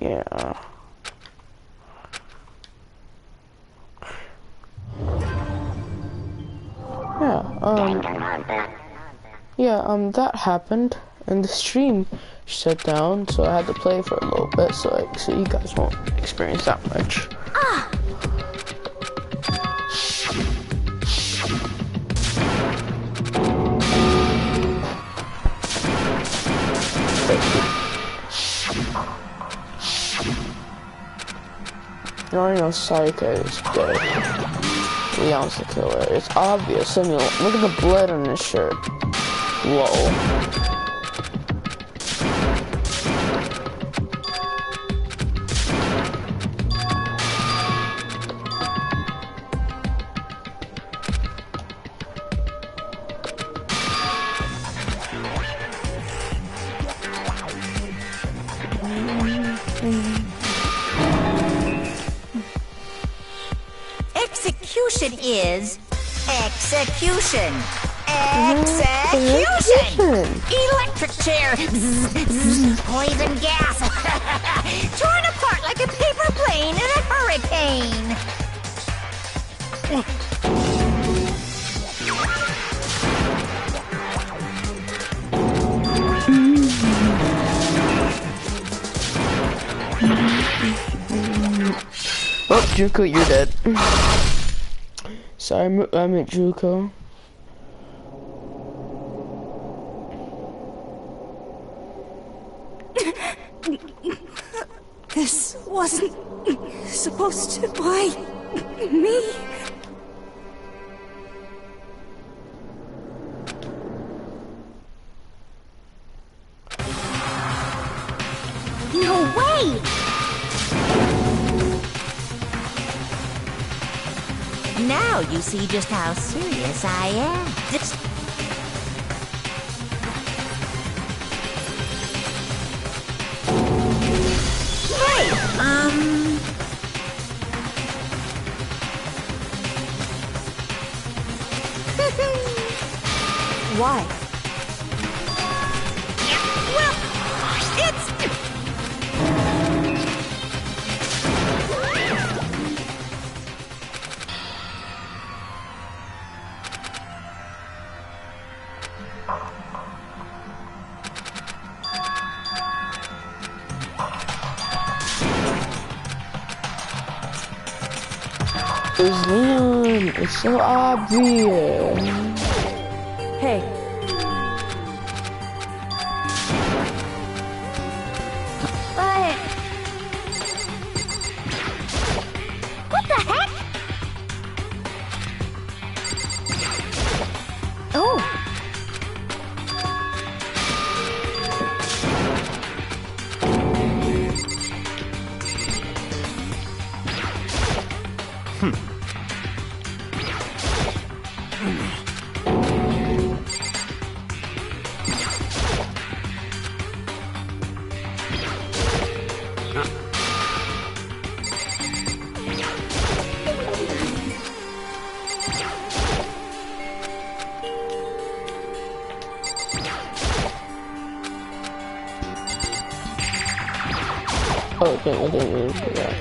Yeah. That happened, and the stream shut down, so I had to play for a little bit, so you guys won't experience that much. You already know Saika is dead. Leon's the killer. It's obvious. I mean, look at the blood on his shirt. Lol. Execution is execution. Execution! Electric chair! Poison gas! Torn apart like a paper plane in a hurricane! Oh, Juko, you're dead. Sorry, I meant Juko. This wasn't supposed to. Why me? No way! Now you see just how serious I am. Why? Well, it's... It's Leon. It's so obvious. Hey. But... what the heck? Oh. Oh, okay, I didn't mean to do that.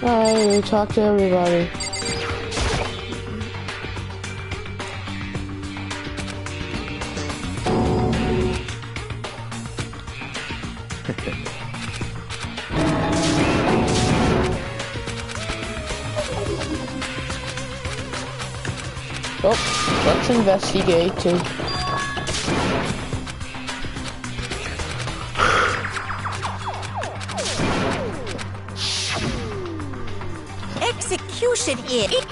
Alright, we talk to everybody. Oh, let's investigate too. Execution is...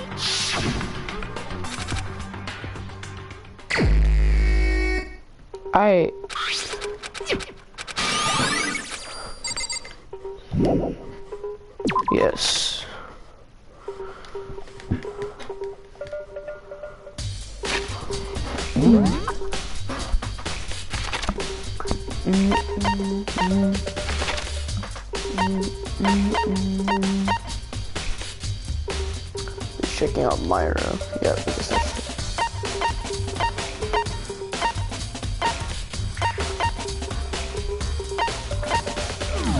Yes. Checking out Myra. Yeah, because that's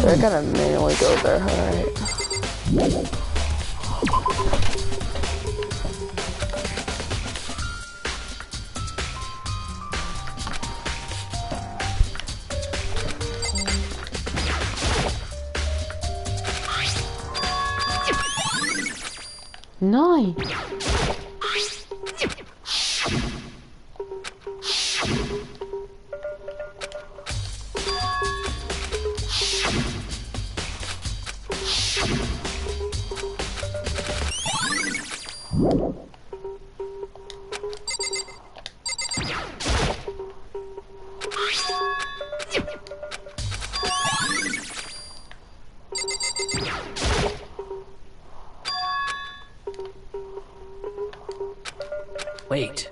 I gotta manually go there, alright. Nine. Wait.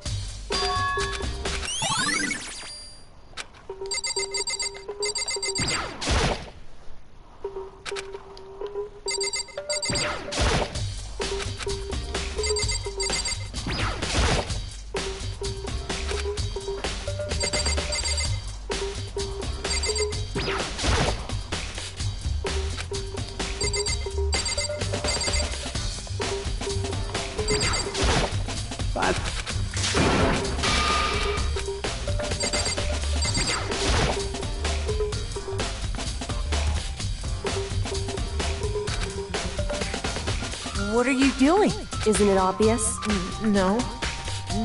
What are you doing? Isn't it obvious? No,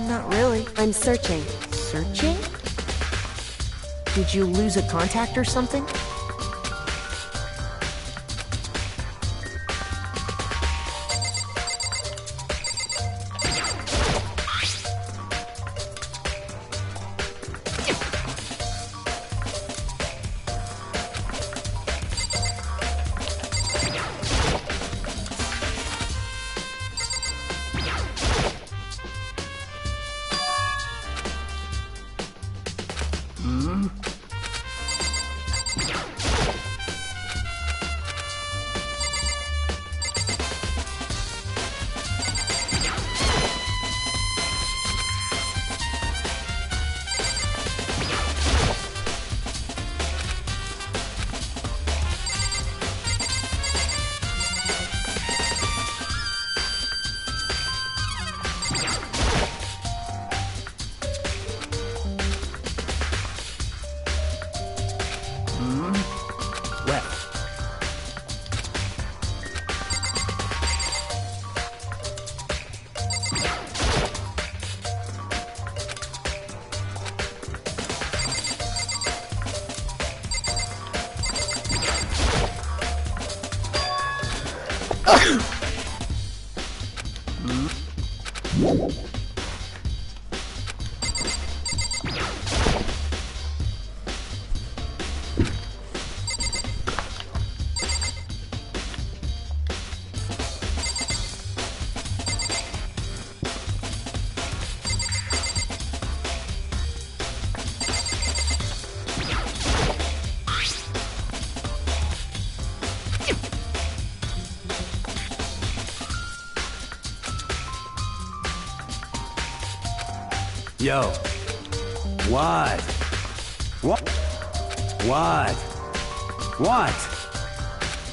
not really. I'm searching. Searching? Did you lose a contact or something? Well. Yo. What? What? What? What?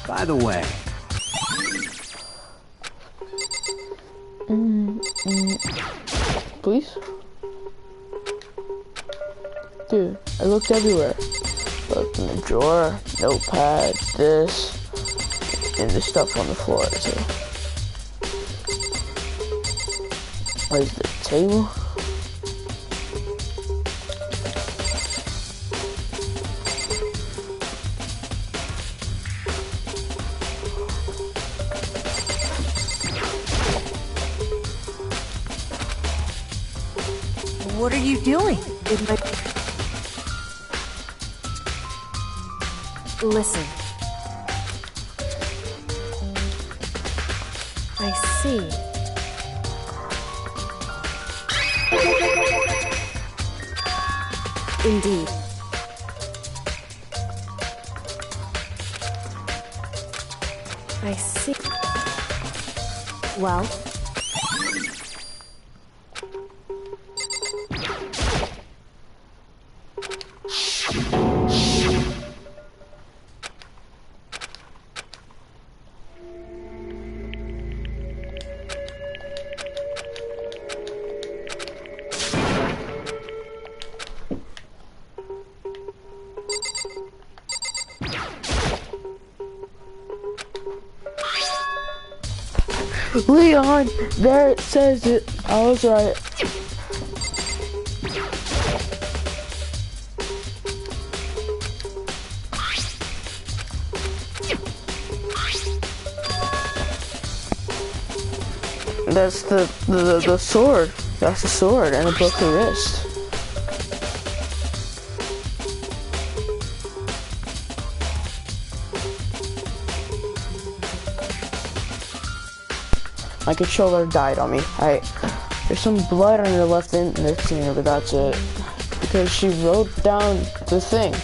By the way. Please? Dude, I looked everywhere. Looked in the drawer, notepad, this, and the stuff on the floor too. Where's the table? What are you doing? Listen. I see. Indeed. I see. Well? Leon, there it says it. I was right. That's the sword. That's the sword and a broken wrist. My controller died on me. There's some blood on her left index finger, but that's it. Because she wrote down the thing.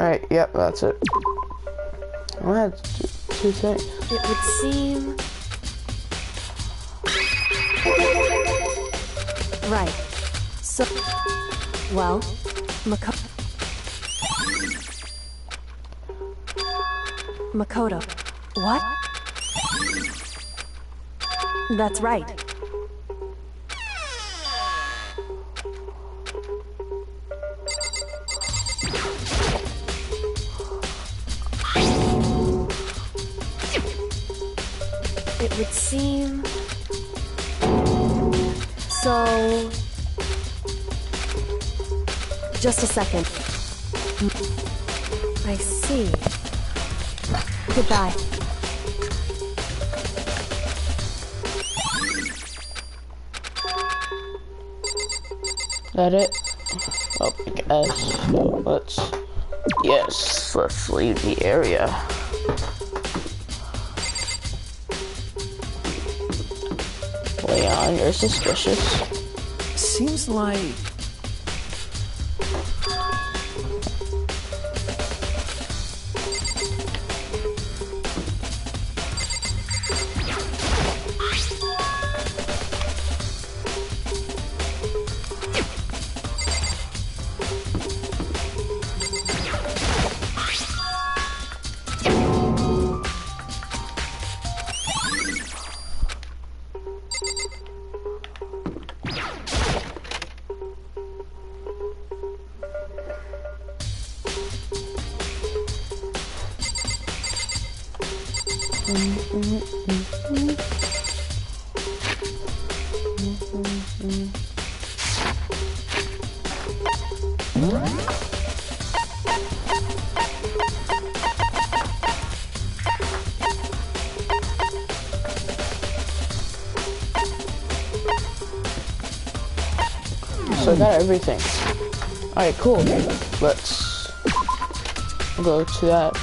Alright, yep, that's it. I had two things. It would seem... Right. So... Well, Makoto. What? That's right. It would seem... So... Just a second. I see. Goodbye. That it? Oh, I guess. So let's leave the area. Leon, you're suspicious. Seems like... So I got everything. Alright, cool. Let's go to that.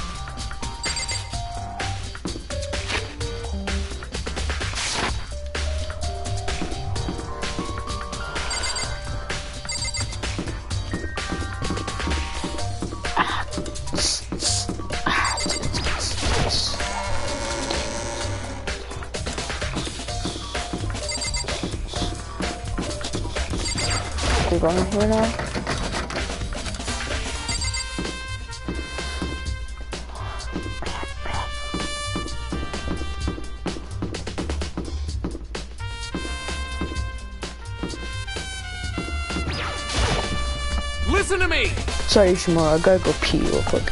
We're going here now. Listen to me! Sorry, Shimura, I gotta go pee real quick.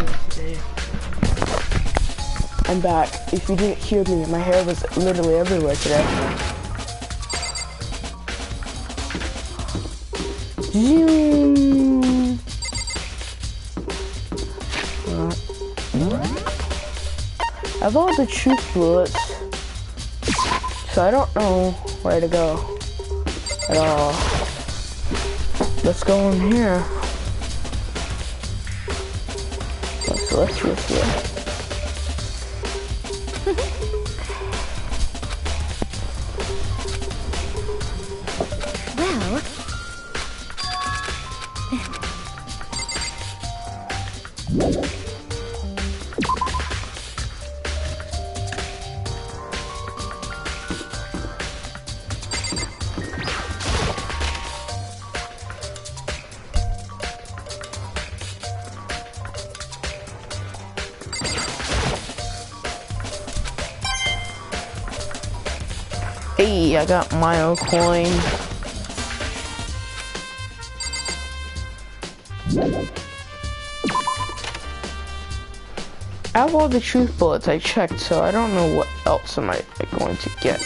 today. I'm back. If you didn't hear me, my hair was literally everywhere today. Zoom. I have all the truth bullets, so I don't know where to go at all. Let's go in here. Let's go here. Well... Hey, I got my own coin. I have all the truth bullets I checked, so I don't know what else am I going to get.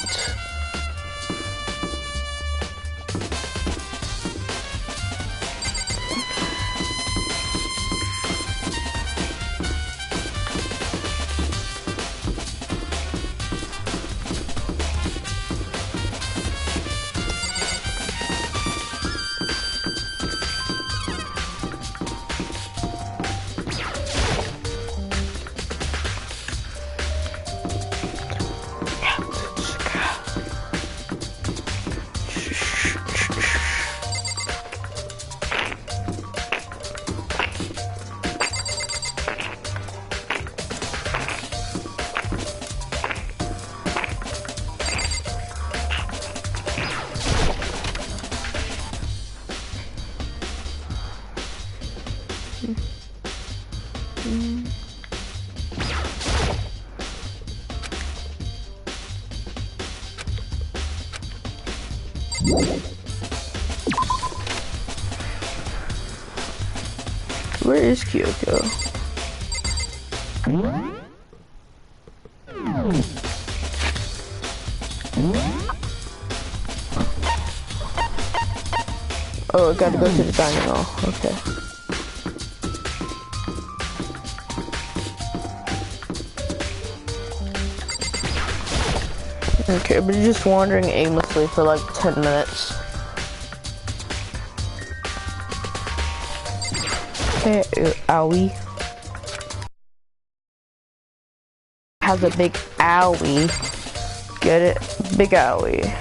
Where is Kyoko? Oh, I gotta go to the dining hall. Okay. Okay, but just wandering aimlessly for like 10 minutes. Okay, owie. Has a big owie. Get it? Big owie.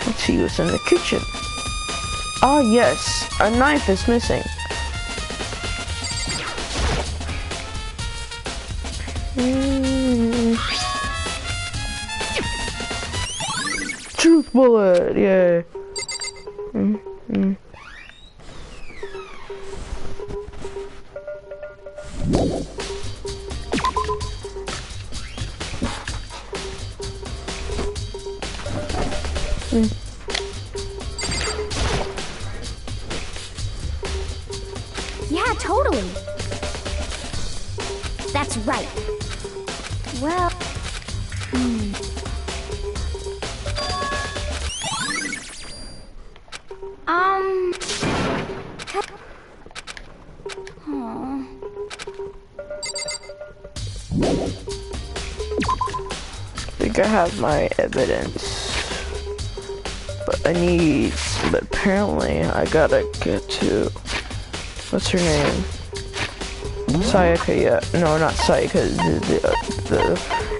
Let's see what's in the kitchen. Ah, yes, a knife is missing. Truth bullet, yeah. Yeah, totally. That's right. Well... I think I have my evidence. But apparently I gotta get to, what's her name? Sayaka, yeah. No, not Sayaka.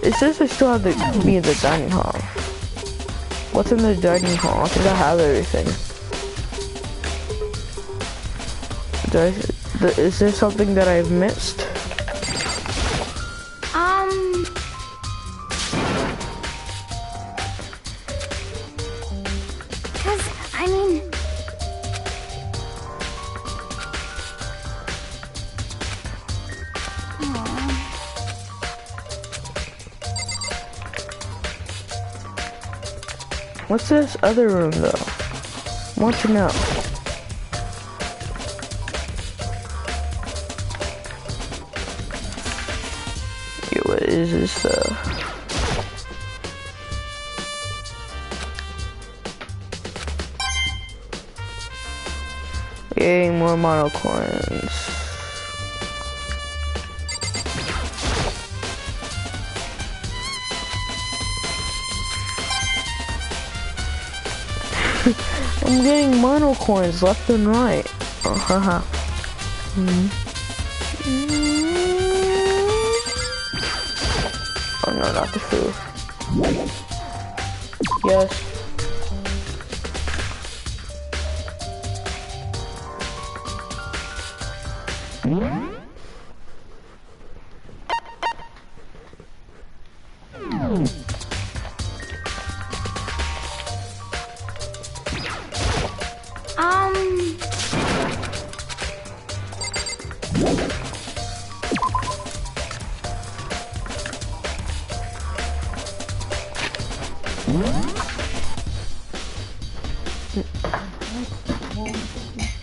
It says I still have to be in the dining hall. What's in the dining hall? I think I have everything. Is there something that I've missed? I mean, What's this other room though? Want to know. Yeah, what is this though? Yay, more mono coins. I'm getting mono coins left and right. Haha. Oh no, not the food. Yes.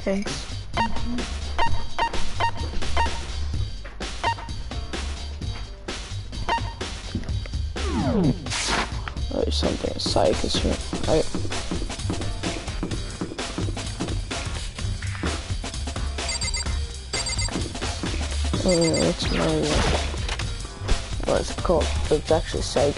Thanks. Oh, there's something psych is here. It's my what's it called? It's actually psych.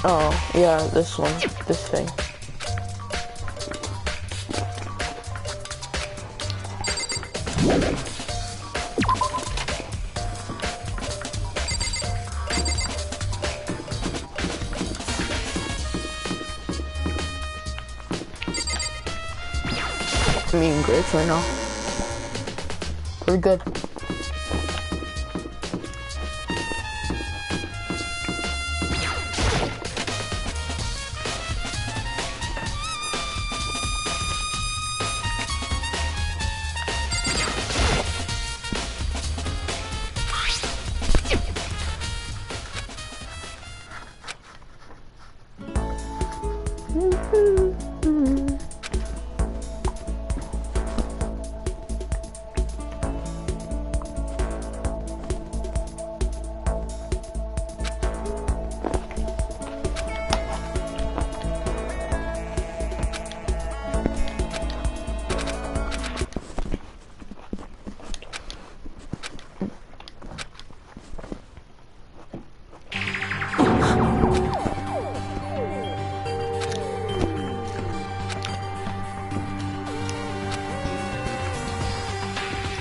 Oh, yeah, this one, this thing. I'm eating grapes right now. Pretty good.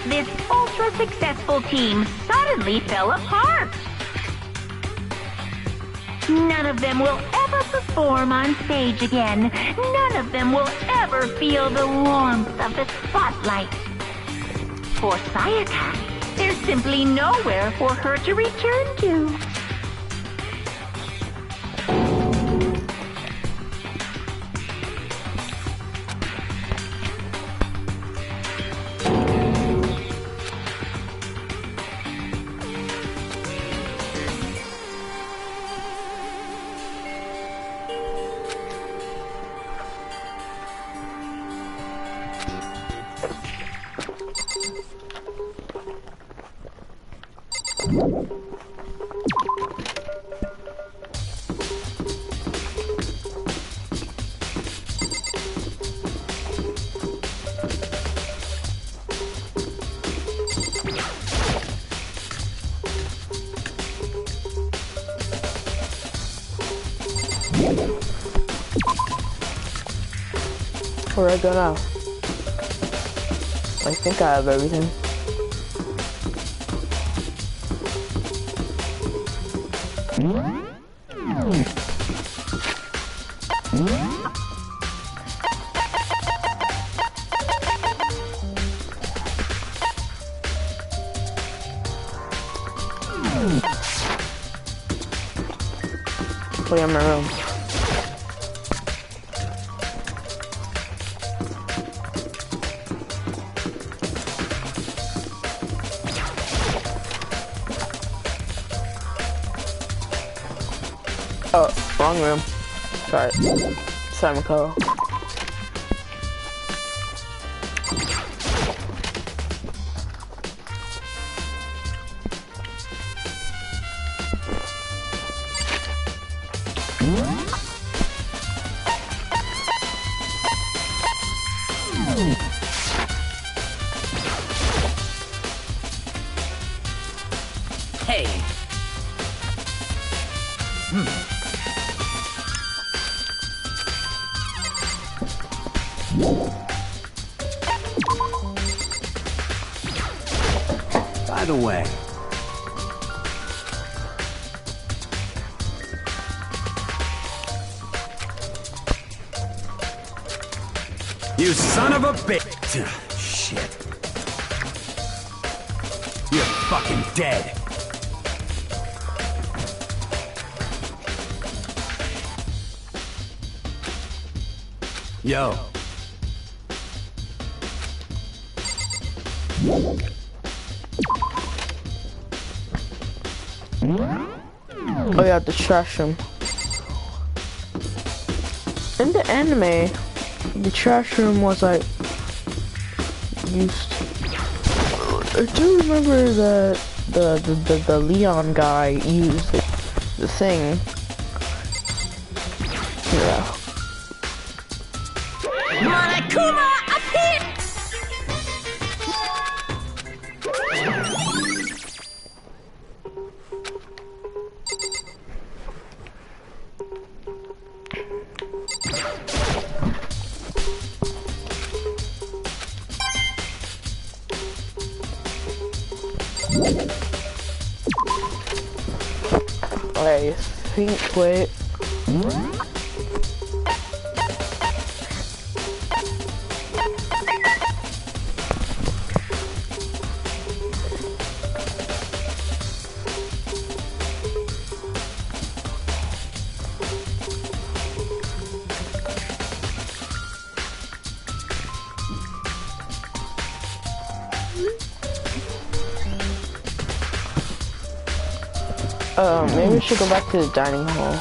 This ultra-successful team suddenly fell apart. None of them will ever perform on stage again. None of them will ever feel the warmth of the spotlight. For Sayaka, there's simply nowhere for her to return to. Where I go now? I think I have everything. Oh yeah, my room. Oh, wrong room. Sorry. Simon Cole. Hey. By the way, you son of a bitch! Shit. You're fucking dead. Yo. Oh yeah, the trash room. In the anime, the trash room was like used. I do remember that the Leon guy used the thing. Yeah. Monokuma appear! I think, wait. Maybe we should go back to the dining hall.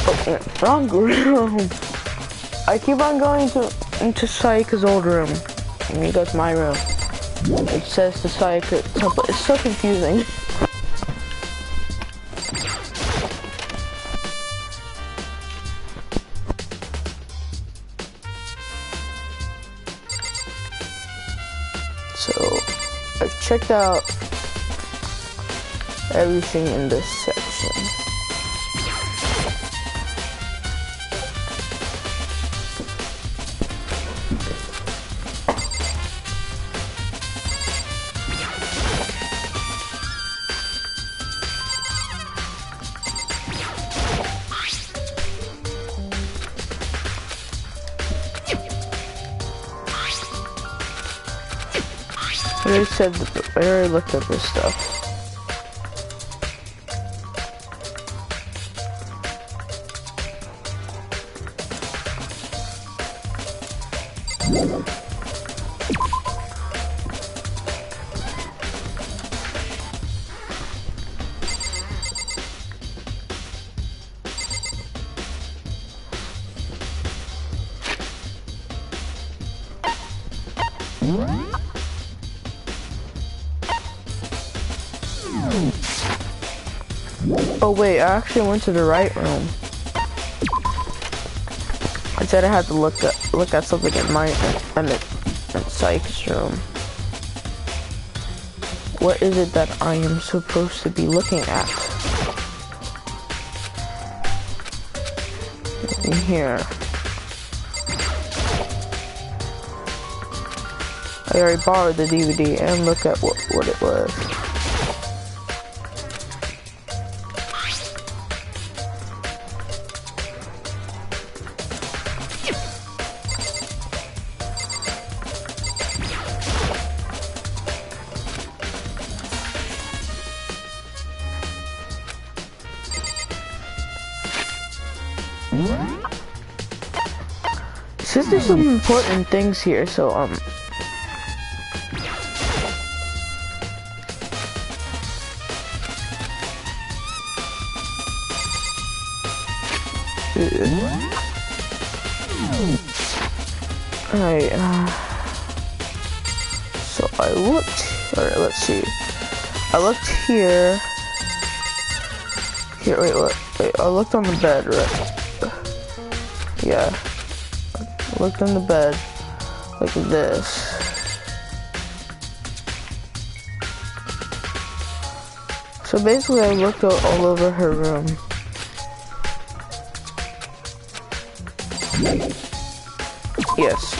Oh, wrong room. I keep on going into Sayaka's old room. And you go to my room. It says the Sayaka temple. It's so confusing. So, I've checked out everything in this section. I already looked at this stuff. Oh wait, I actually went to the right room. I said I had to look at something in my in Psych's room. What is it that I am supposed to be looking at? In here. I already borrowed the DVD and looked at what it was. It says there's some important things here, so alright, so I looked, alright, let's see. I looked here. Here, wait, I looked on the bed, right? Yeah. I looked on the bed, like this. So basically I looked all over her room. Yes.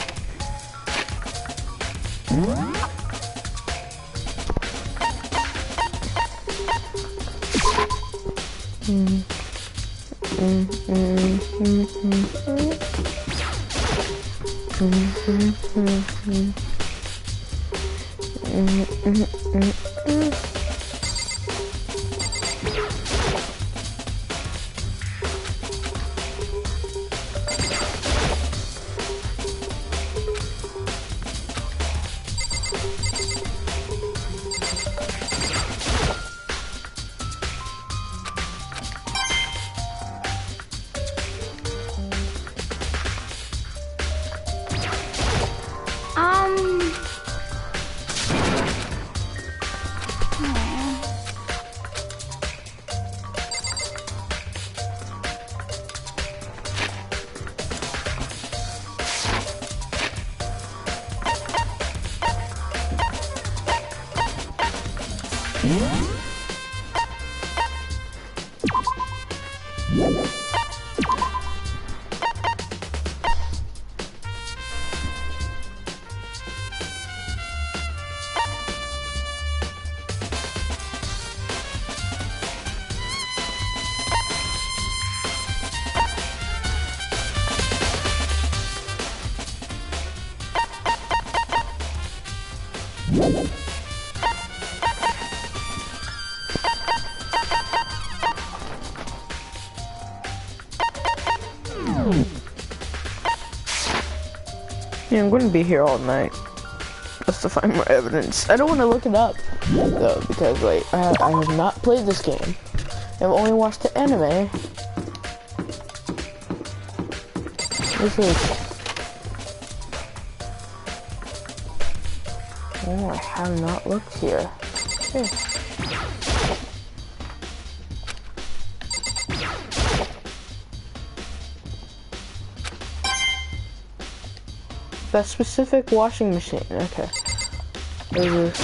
Yeah, I'm going to be here all night just to find more evidence. I don't want to look it up though, because like I have not played this game. I've only watched the anime. This is. Oh, I have not looked here. Here. That specific washing machine, okay. There's this.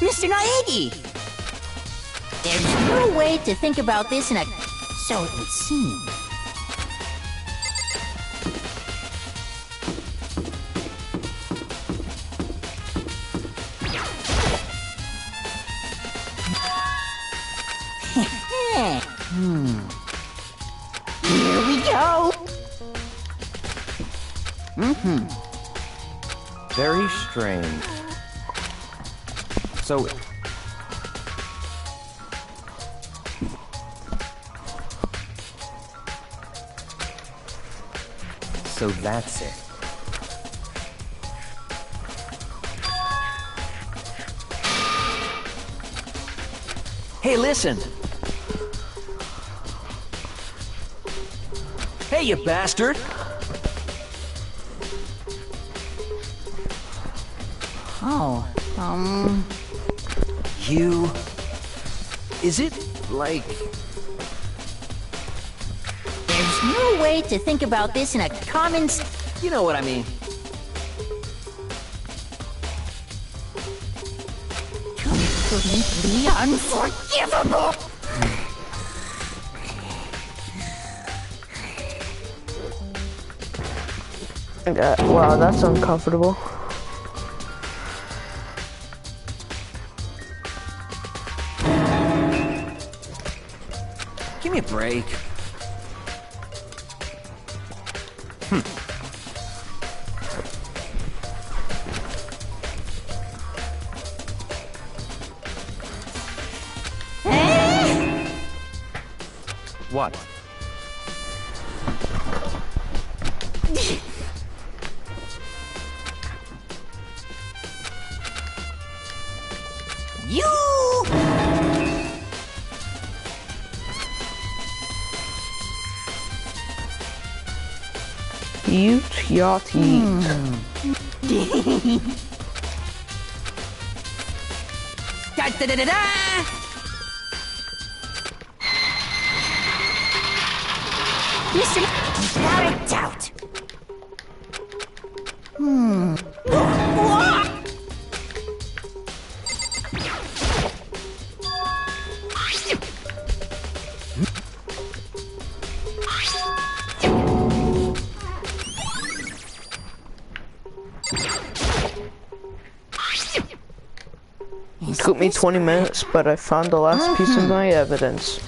Mr. Naegi! There's no way to think about this in a... so it would seem. Here we go! Very strange. So that's it. Hey, listen. Hey, you bastard! Oh, You... Is it, like... there's no way to think about this in a common You know what I mean. completely unforgivable! Wow, that's uncomfortable. Give me a break. What? You! Yeet, yacht, yeet. Da da da da da! Listen, without a doubt. It took me 20 minutes, but I found the last piece of my evidence.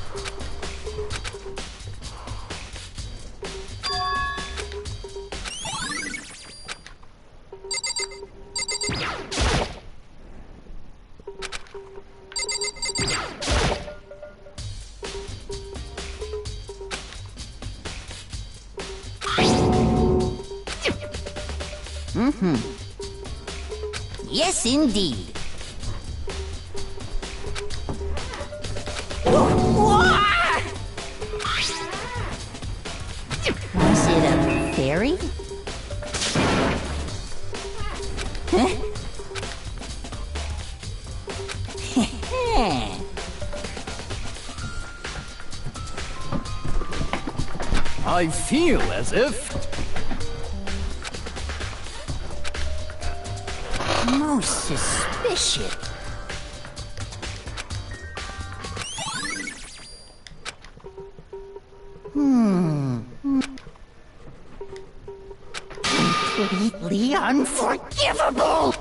Yes, indeed. Was it a fairy? Huh? I feel as if... Most suspicious. Completely unforgivable!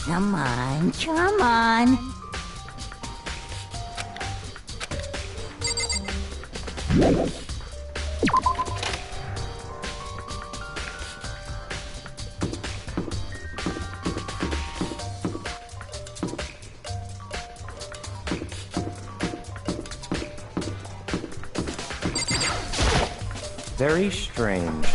Come on, come on. Very strange.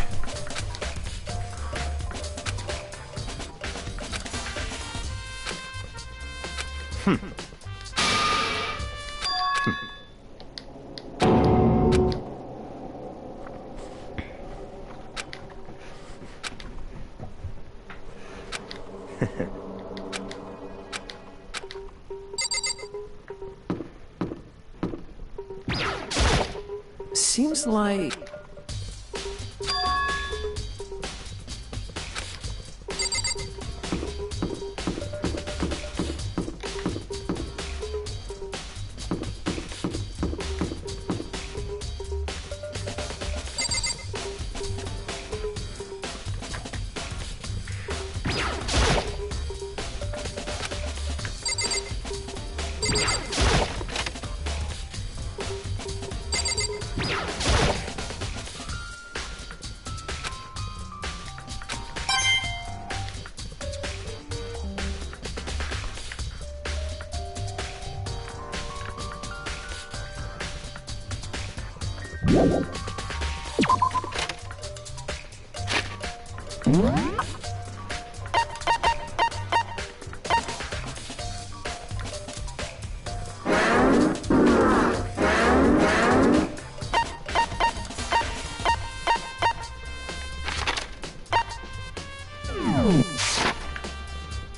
Seems like...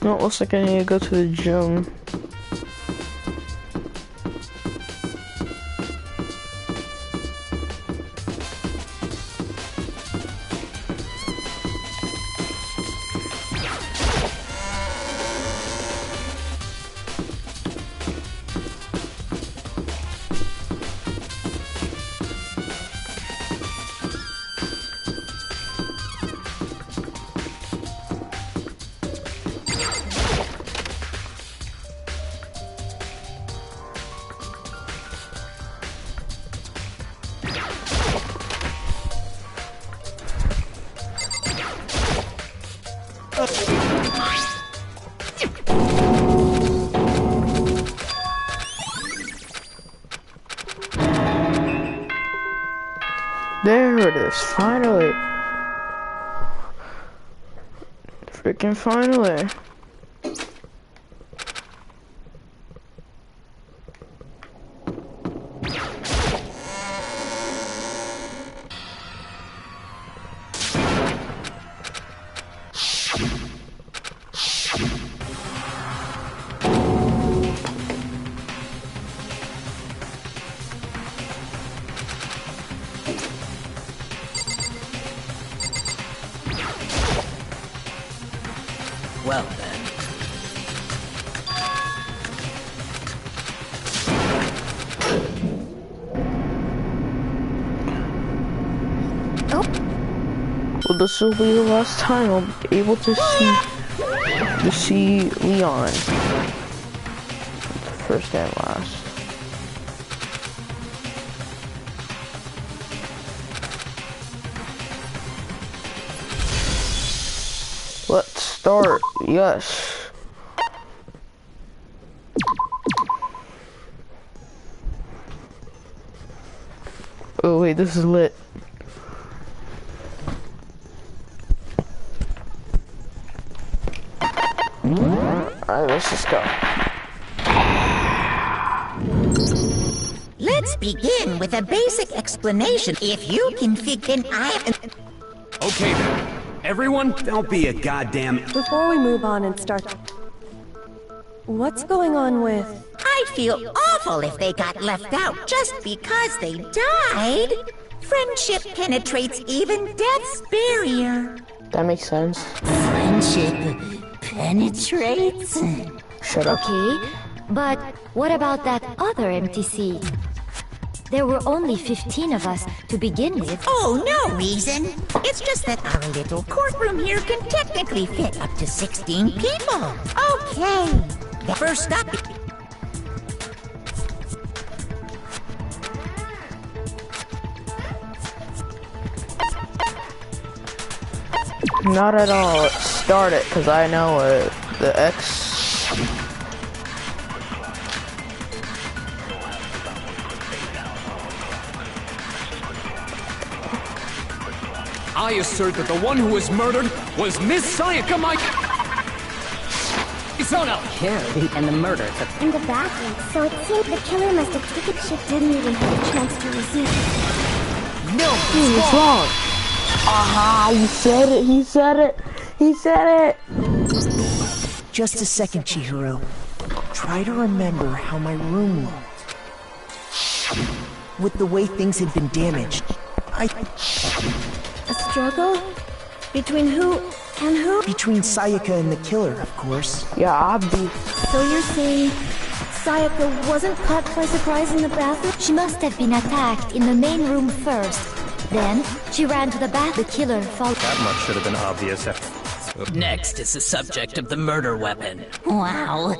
No, it looks like I need to go to the gym. There it is, finally. Freaking finally. Well then. Well, this will be the last time I'll be able to see Leon. First and last. Let's start. Yes. Oh wait, this is lit. Alright, let's just go. Let's begin with a basic explanation. If you can figure Okay then. Everyone, don't be a goddamn... Before we move on and start... What's going on with... I'd feel awful if they got left out just because they died. Friendship penetrates even death's barrier. That makes sense. Friendship penetrates? Shut up. Okay, but what about that other MTC? There were only 15 of us to begin with. Oh, no reason. It's just that our little courtroom here can technically fit up to 16 people. Okay. First up... Not at all. Let's start it, because I know it. The X... I assert that the one who was murdered was Miss Sayaka Isona! Carrie and the murder took In the bathroom, so it seems the killer must have taken shit, didn't even have a chance to resist. No! What's wrong? Aha, he said it, he said it, he said it! Just a second, Chihiro. Try to remember how my room looked. With the way things had been damaged, A struggle? Between who and who? Between Sayaka and the killer, of course. Yeah, I'll be... So you're saying Sayaka wasn't caught by surprise in the bathroom? She must have been attacked in the main room first. Then, she ran to the bath. The killer followed. That much should have been obvious. Next is the subject of the murder weapon. Wow.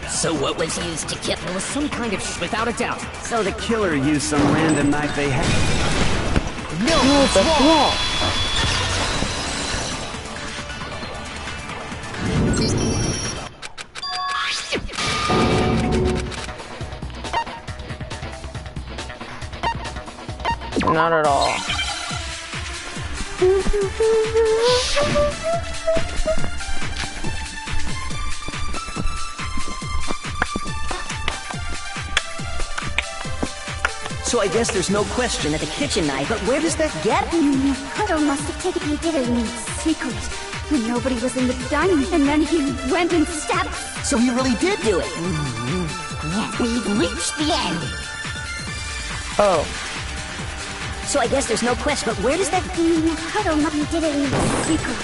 So what was used to kill? There was some kind of without a doubt. So the killer used some random knife they had. No, that's wrong! Not at all. So I guess there's no question that the kitchen knife, but where does that get? Kodo must have taken he did it in secret. When nobody was in the dining, and then he went and stabbed. So he really did do it. We've reached the end. Oh. So I guess there's no question, but where does that... Kodo must have did it in secret.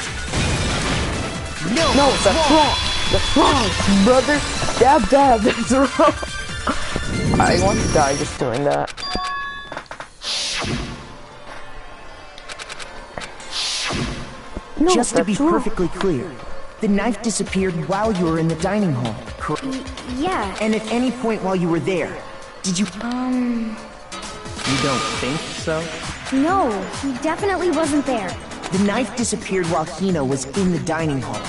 No, that's wrong. That's wrong, brother. Dab, that's wrong. I want to die just doing that. No, just to be wrong. perfectly clear, the knife disappeared while you were in the dining hall, correct? Yeah. And at any point while you were there, did you... You don't think so? No, he definitely wasn't there. The knife disappeared while Hino was in the dining hall.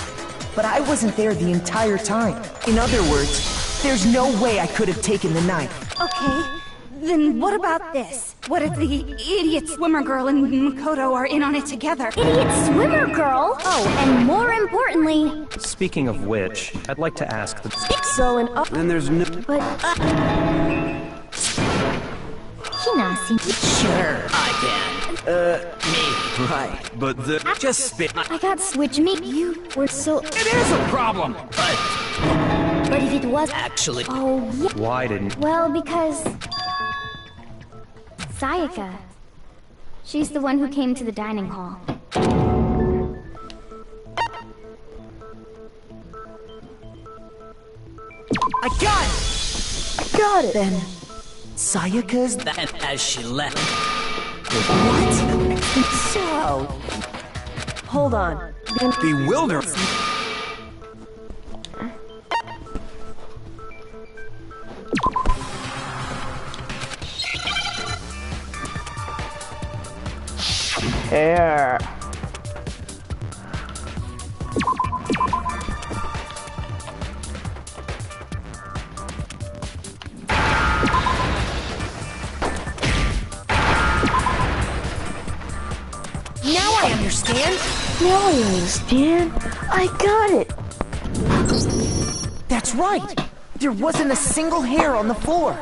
But I wasn't there the entire time. In other words, there's no way I could have taken the knife. Okay, then what about this? What if the idiot swimmer girl and Makoto are in on it together? Idiot swimmer girl? Oh, and more importantly... Speaking of which, I'd like to ask the... So And there's no... But... Hina seems... Sure, I can. Me. Right, but the... Just spit. I got switch meat. You were so... It is a problem! But if it was... Actually... Oh, yeah. Why didn't... Well, because... Sayaka. She's the one who came to the dining hall. I got it! I got it. Then, Sayaka's... That as she left. What? So... Hold on. Bewildered. Here. Now I understand! Now I understand. I got it. That's right! There wasn't a single hair on the floor!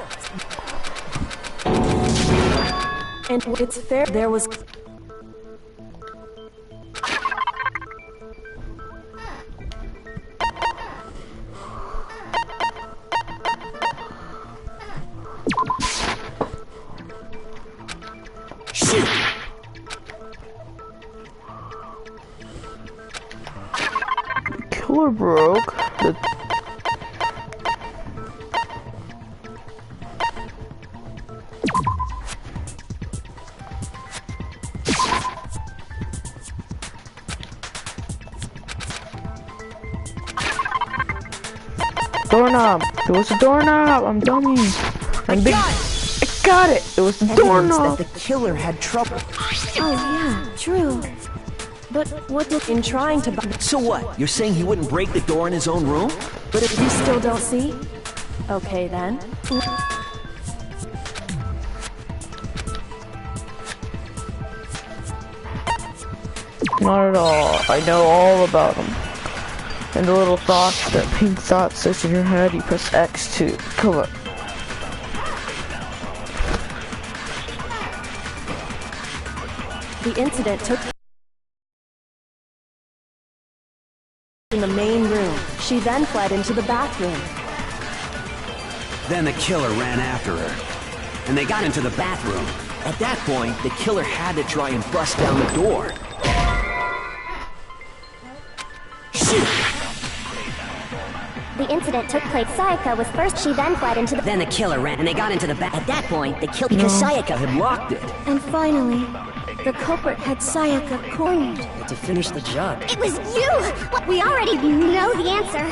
And it's fair, there was... Shoot! Killer broke the... Doorknob! It was a doorknob! I'm dummy! I'm big... I got it! It was the Evidence doorknob! that the killer had trouble. Oh, yeah, true. But what did... In trying to... So what? You're saying he wouldn't break the door in his own room? But if you still don't see? Okay, then. Not at all. I know all about him. And the little thoughts, that pink thought sits in your head, you press X to kill it. The incident took... in the main room. She then fled into the bathroom. Then the killer ran after her. And they got into the bathroom. At that point, the killer had to try and bust down the door. Shoot! The incident took place. Sayaka was first. She then fled into the... Then the killer ran, and they got into the back. At that point, the killer... Because Sayaka had locked it. And finally, the culprit had Sayaka cornered. To finish the job. It was you! We already know the answer.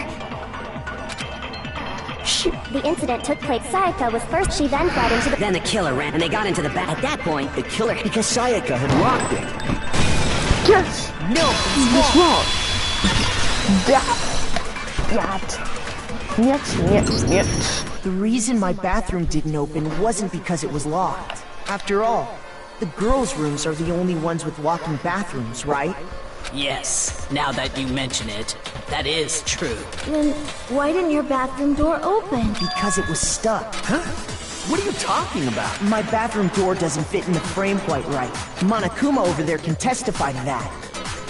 Shoot. The incident took place. Sayaka was first. She then fled into the... Then the killer ran, and they got into the back. At that point, The killer, because Sayaka had locked it. Yes! No, What's wrong? That. the reason my bathroom didn't open wasn't because it was locked. After all, The girls' rooms are the only ones with walking bathrooms, right? Yes, now that you mention it, that is true. Then why didn't your bathroom door open? Because it was stuck. Huh? What are you talking about? My bathroom door doesn't fit in the frame quite right. Monokuma over there can testify to that.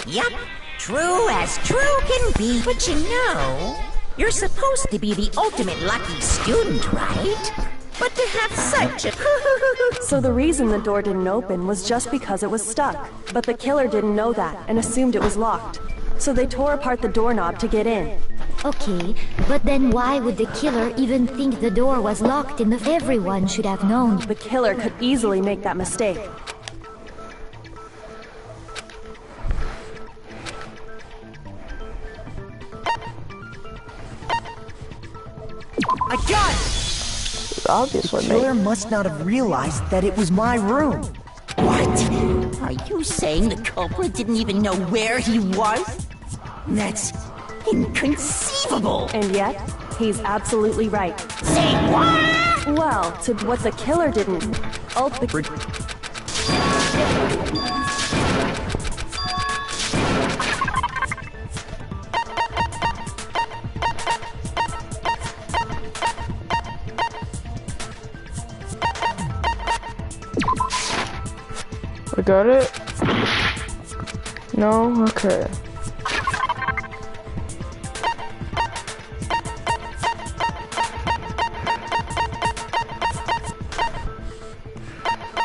Yup, true as true can be. But you know, you're supposed to be the ultimate lucky student, right? But to have such a... So the reason the door didn't open was just because it was stuck. But the killer didn't know that and assumed it was locked. So they tore apart the doorknob to get in. Okay, but then why would the killer even think the door was locked in the... Everyone should have known. The killer could easily make that mistake. I got it! Obviously, the killer must not have realized that it was my room. What? Are you saying the culprit didn't even know where he was? That's inconceivable! And yet, he's absolutely right. Say what? Well, to what the killer didn't. I got it? No? Okay.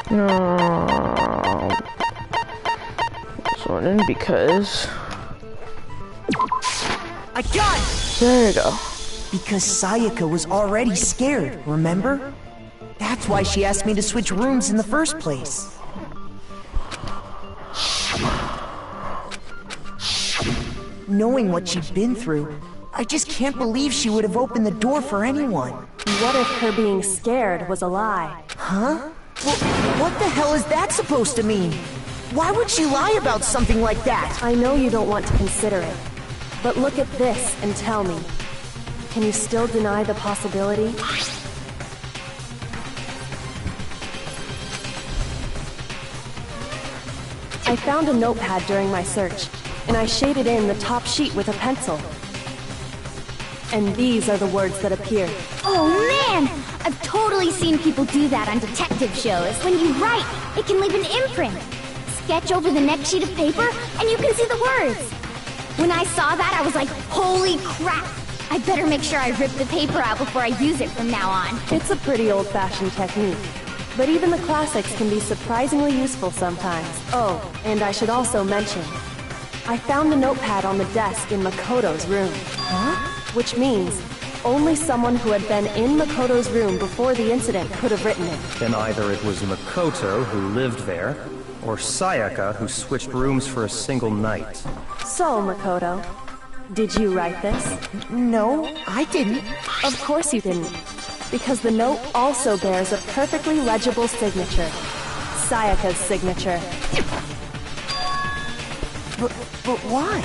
No. This one in because... I got it! There you go. Because Sayaka was already scared, remember? That's why she asked me to switch rooms in the first place. Knowing what she'd been through, I just can't believe she would have opened the door for anyone. What if her being scared was a lie? Huh? What the hell is that supposed to mean? Why would she lie about something like that? I know you don't want to consider it, but look at this and tell me. Can you still deny the possibility? I found a notepad during my search, and I shaded in the top sheet with a pencil. And these are the words that appeared. Oh man! I've totally seen people do that on detective shows. When you write, it can leave an imprint. Sketch over the next sheet of paper, and you can see the words. When I saw that, I was like, holy crap! I better make sure I rip the paper out before I use it from now on. It's a pretty old-fashioned technique. But even the classics can be surprisingly useful sometimes. Oh, and I should also mention, I found the notepad on the desk in Makoto's room. Huh? Which means, only someone who had been in Makoto's room before the incident could have written it. Then either it was Makoto who lived there, or Sayaka who switched rooms for a single night. So, Makoto, did you write this? No, I didn't. Of course you didn't. Because the note also bears a perfectly legible signature. Sayaka's signature. But why?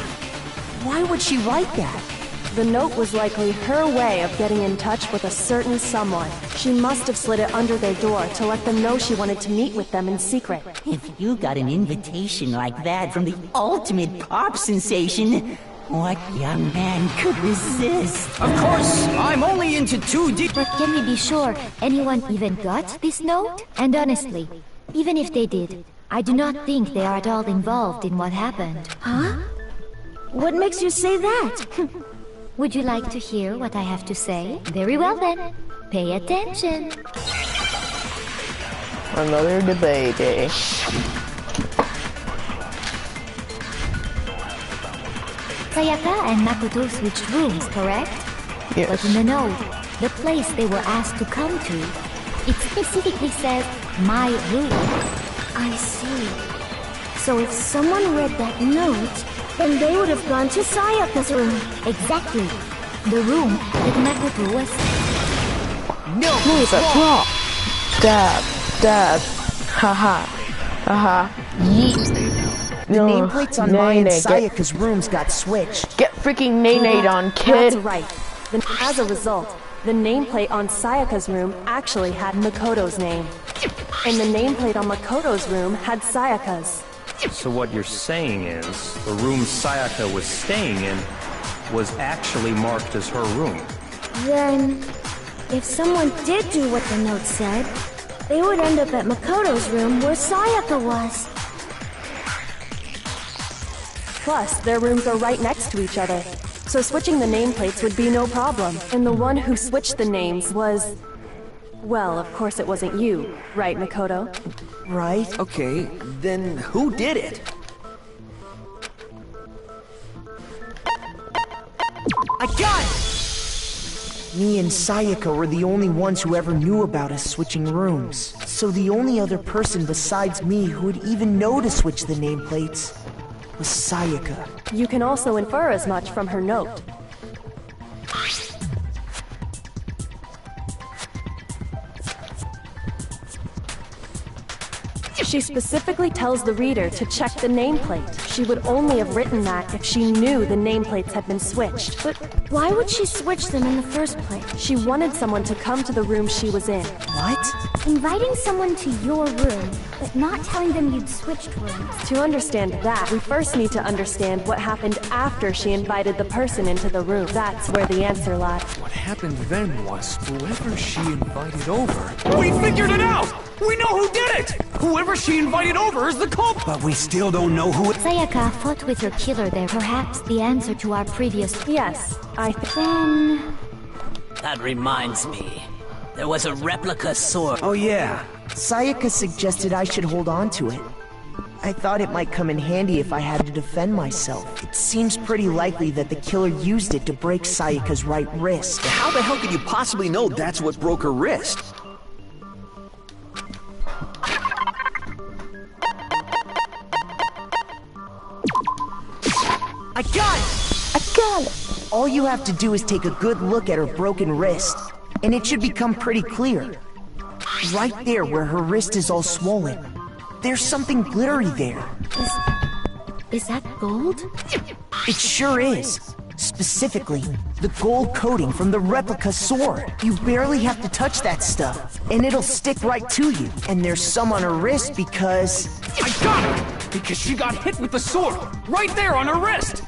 Why would she write that? The note was likely her way of getting in touch with a certain someone. She must have slid it under their door to let them know she wanted to meet with them in secret. If you got an invitation like that from the ultimate pop sensation, what young man could resist? Of course, I'm only into 2D. But can we be sure anyone even got this note? And honestly, even if they did, I do not think they are at all involved in what happened. Huh? What makes you say that? Would you like to hear what I have to say? Very well then. Pay attention. Another debate, eh? Sayaka and Makoto switched rooms, correct? Yes. But in the note, the place they were asked to come to, it specifically says, my room. I see. So if someone read that note, then they would have gone to Sayaka's room. Exactly. The room that Makoto was... No, Move it, drop. Dab, dab. Haha. Haha. Yeet. The nameplates on mine and Sayaka's rooms got switched. Get freaking nay-nayed on, kid. That's right. Then, as a result, the nameplate on Sayaka's room actually had Makoto's name. And the nameplate on Makoto's room had Sayaka's. So what you're saying is, the room Sayaka was staying in was actually marked as her room. Then, if someone did do what the note said, they would end up at Makoto's room where Sayaka was. Plus, their rooms are right next to each other, so switching the nameplates would be no problem. And the one who switched the names was... Well, of course it wasn't you, right, Makoto? Right? Okay, then who did it? I got it! Me and Sayaka were the only ones who ever knew about us switching rooms. So the only other person besides me who would even know to switch the nameplates was Sayaka. You can also infer as much from her note. She specifically tells the reader to check the nameplate. She would only have written that if she knew the nameplates had been switched. But why would she switch them in the first place? She wanted someone to come to the room she was in. What? Inviting someone to your room, but not telling them you'd switched rooms. To understand that, we first need to understand what happened after she invited the person into the room. That's where the answer lies. What happened then was, whoever she invited over... We figured it out! We know who did it! Whoever she invited over is the culprit! But we still don't know who it... Sayaka fought with her killer there. Perhaps the answer to our previous... Yes, Then... That reminds me. There was a replica sword. Oh yeah. Sayaka suggested I should hold on to it. I thought it might come in handy if I had to defend myself. It seems pretty likely that the killer used it to break Sayaka's right wrist. How the hell could you possibly know that's what broke her wrist? I got it! I got it! All you have to do is take a good look at her broken wrist, and it should become pretty clear. Right there where her wrist is all swollen. There's something glittery there. Is that gold? It sure is. Specifically, the gold coating from the replica sword. You barely have to touch that stuff, and it'll stick right to you. And there's some on her wrist because... I got it! Because she got hit with the sword, right there on her wrist!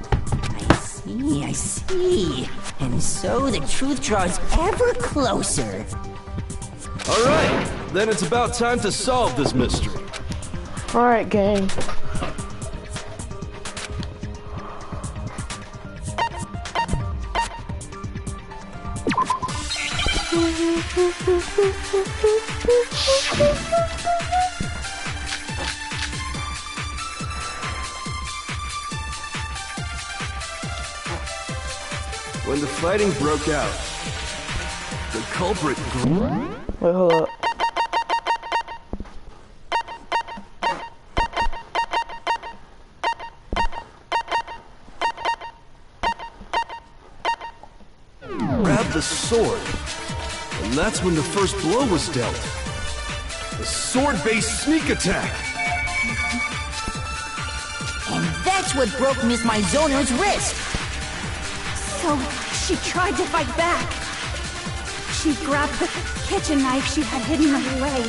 I see. And so the truth draws ever closer. Alright, then it's about time to solve this mystery. Alright, gang. When the fighting broke out, the culprit... Wait, hold up. grabbed the sword, and that's when the first blow was dealt. The sword-based sneak attack. And that's what broke Miss Mizono's wrist. So, she tried to fight back. She grabbed the kitchen knife she had hidden away.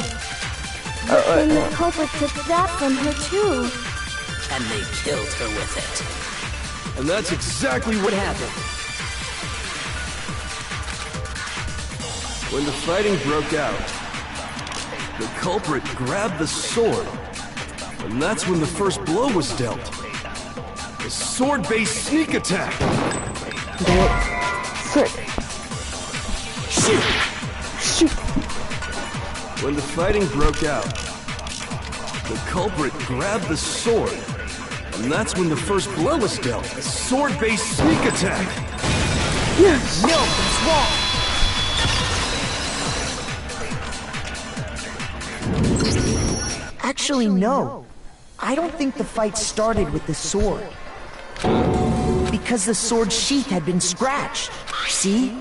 But then the culprit took that from her too. And they killed her with it. And that's exactly what happened. When the fighting broke out, the culprit grabbed the sword, and that's when the first blow was dealt. The sword-based sneak attack. Shoot! Shoot! When the fighting broke out, the culprit grabbed the sword, and that's when the first blow was dealt. A sword-based sneak attack. Yes! No, it's wrong! Actually, no. I don't think the fight started with the sword. Because the sword sheath had been scratched. See?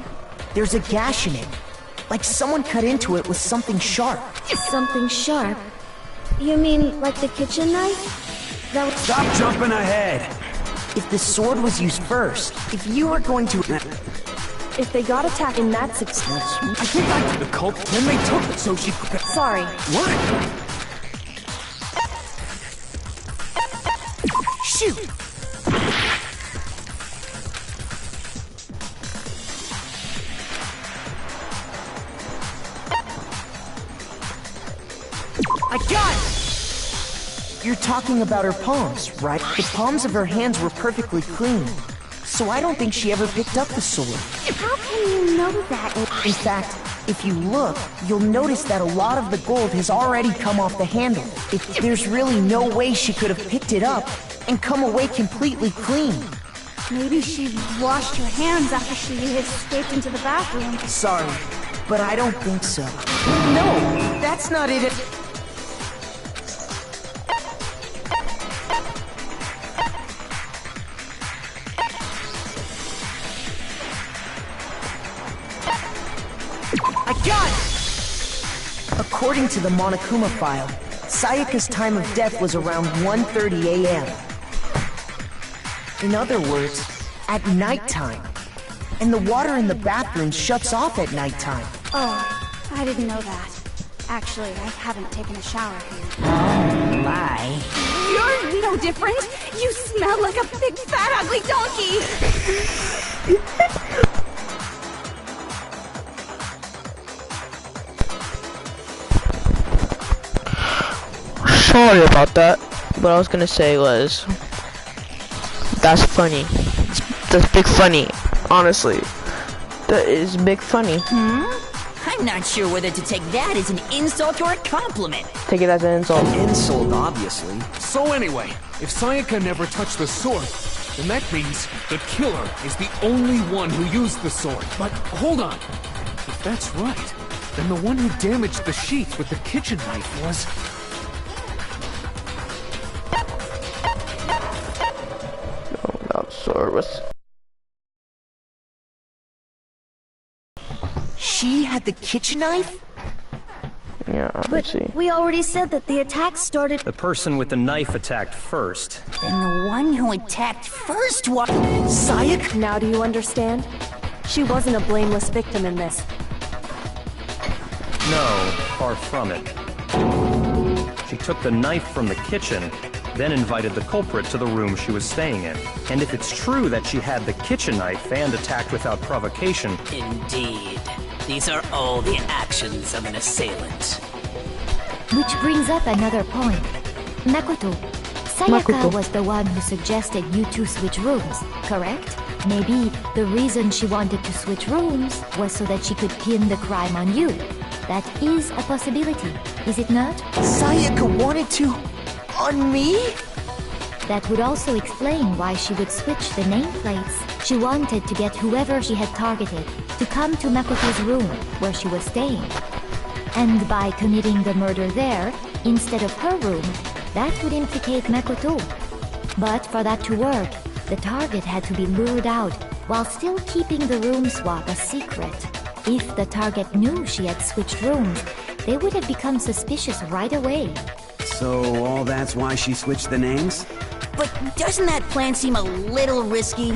There's a gash in it. Like someone cut into it with something sharp. Something sharp? You mean like the kitchen knife? That would... Stop jumping ahead! If the sword was used first, if you were going to... If they got attacked in that situation... I think I did the cult, then they took it so she could... Sorry. What? Shoot! I got it! You're talking about her palms, right? The palms of her hands were perfectly clean. So I don't think she ever picked up the sword. How can you know that? In fact, if you look, you'll notice that a lot of the gold has already come off the handle. There's really no way she could have picked it up and come away completely clean. Maybe she washed her hands after she escaped into the bathroom. Sorry, but I don't think so. No, that's not it. I got it! According to the Monokuma file, Sayaka's time of death was around 1:30 a.m. In other words, at nighttime. And the water in the bathroom shuts off at nighttime. Oh, I didn't know that. Actually, I haven't taken a shower here. Oh, my. You're no different! You smell like a big, fat, ugly donkey! Sorry about that. What I was gonna say was, that's funny. That's big funny. Honestly, that is big funny. I'm not sure whether to take that as an insult or a compliment. Take it as an insult. Insult, obviously. So anyway, if Sayaka never touched the sword, then that means the killer is the only one who used the sword. But hold on. If that's right, then the one who damaged the sheets with the kitchen knife was... No, not Sorus. She had the kitchen knife? Yeah, let's see. We already said that the attack started... The person with the knife attacked first. Then the one who attacked first was... Sayaka? Now do you understand? She wasn't a blameless victim in this. No, far from it. She took the knife from the kitchen, then invited the culprit to the room she was staying in. And if it's true that she had the kitchen knife and attacked without provocation... Indeed. These are all the actions of an assailant. Which brings up another point. Makoto, Sayaka was the one who suggested you two switch rooms, correct? Maybe the reason she wanted to switch rooms was so that she could pin the crime on you. That is a possibility, is it not? Sayaka wanted to... on me? That would also explain why she would switch the nameplates. She wanted to get whoever she had targeted to come to Makoto's room where she was staying. And by committing the murder there, instead of her room, that would implicate Makoto. But for that to work, the target had to be lured out while still keeping the room swap a secret. If the target knew she had switched rooms, they would have become suspicious right away. So all that's why she switched the names? But doesn't that plan seem a little risky?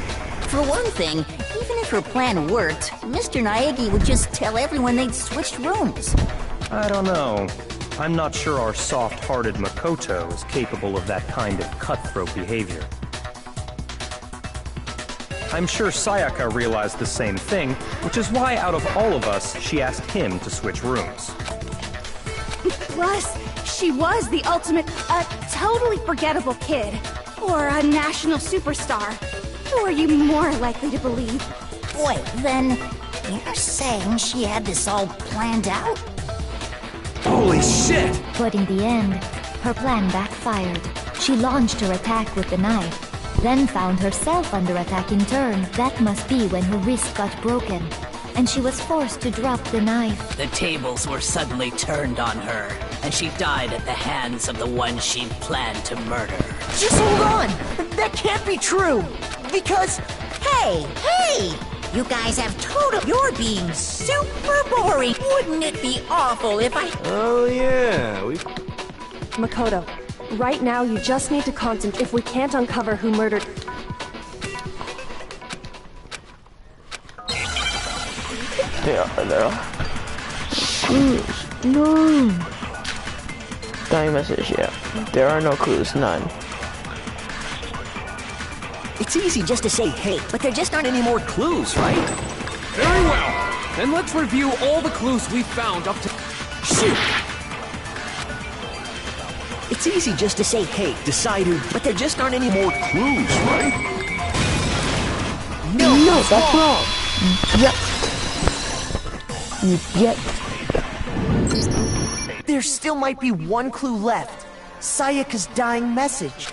For one thing, even if her plan worked, Mr. Naegi would just tell everyone they'd switched rooms. I don't know. I'm not sure our soft-hearted Makoto is capable of that kind of cutthroat behavior. I'm sure Sayaka realized the same thing, which is why out of all of us, she asked him to switch rooms. Plus, she was the ultimate, totally forgettable kid. Or a national superstar. Who are you more likely to believe? Wait, then you're saying she had this all planned out? Holy shit! But in the end, her plan backfired. She launched her attack with the knife, then found herself under attack in turn. That must be when her wrist got broken, and she was forced to drop the knife. The tables were suddenly turned on her, and she died at the hands of the one she planned to murder. Just hold on! That can't be true! Because... Hey! You guys have total... You're being super boring! Wouldn't it be awful if I... Oh yeah, we... Makoto, right now you just need to concentrate if we can't uncover who murdered... There are clues. No. Dying message, yeah. There are no clues, none. It's easy just to say hey, but there just aren't any more clues, right? Very well. Then let's review all the clues we found up to... Shoot! It's easy just to say hey, decide who, but there just aren't any more clues, right? No, that's wrong. Yep. There still might be one clue left. Sayaka's dying message.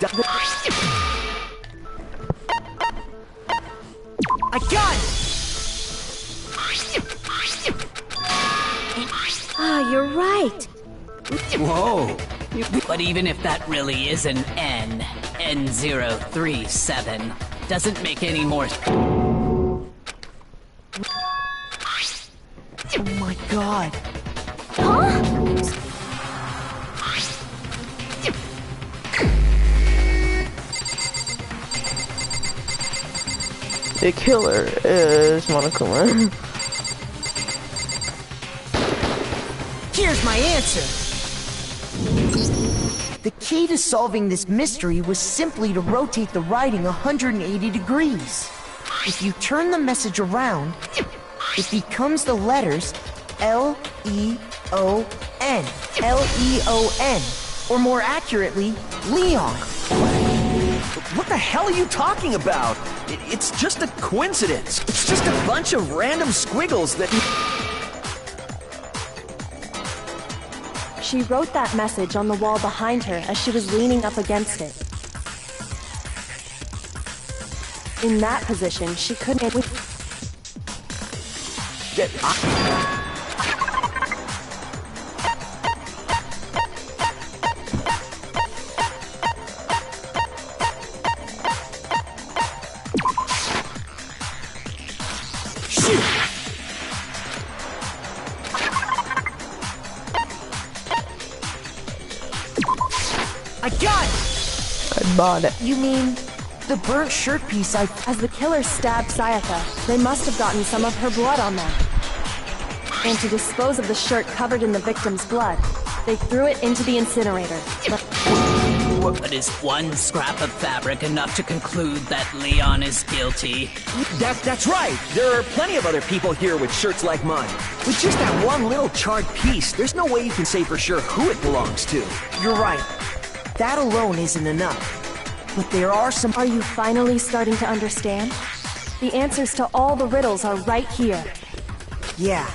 I got it! Ah, you're right. Whoa. But even if that really is an N037, doesn't make any more... Oh my god. The killer is Monokuma. Here's my answer. The key to solving this mystery was simply to rotate the writing 180 degrees. If you turn the message around, it becomes the letters L-E-O-N. L-E-O-N. Or more accurately, Leon. What the hell are you talking about? It's just a coincidence. It's just a bunch of random squiggles that... She wrote that message on the wall behind her as she was leaning up against it. In that position, she couldn't... I got it! I bought it. You mean the burnt shirt piece I... As the killer stabbed Sayaka, they must have gotten some of her blood on them. And to dispose of the shirt covered in the victim's blood, they threw it into the incinerator. But is one scrap of fabric enough to conclude that Leon is guilty? That's right! There are plenty of other people here with shirts like mine. With just that one little charred piece, there's no way you can say for sure who it belongs to. You're right. That alone isn't enough. But there are some... Are you finally starting to understand? The answers to all the riddles are right here. Yeah,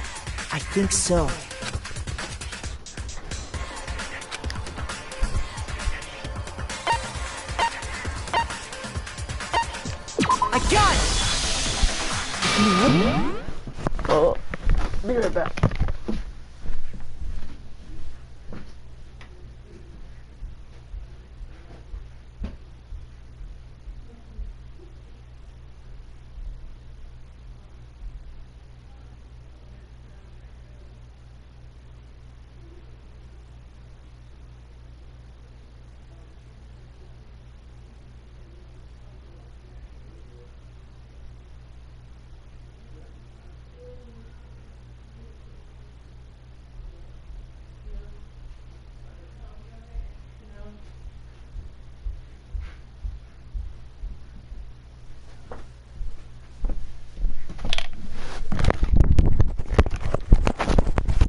I think so. I got it! Oh, be right back.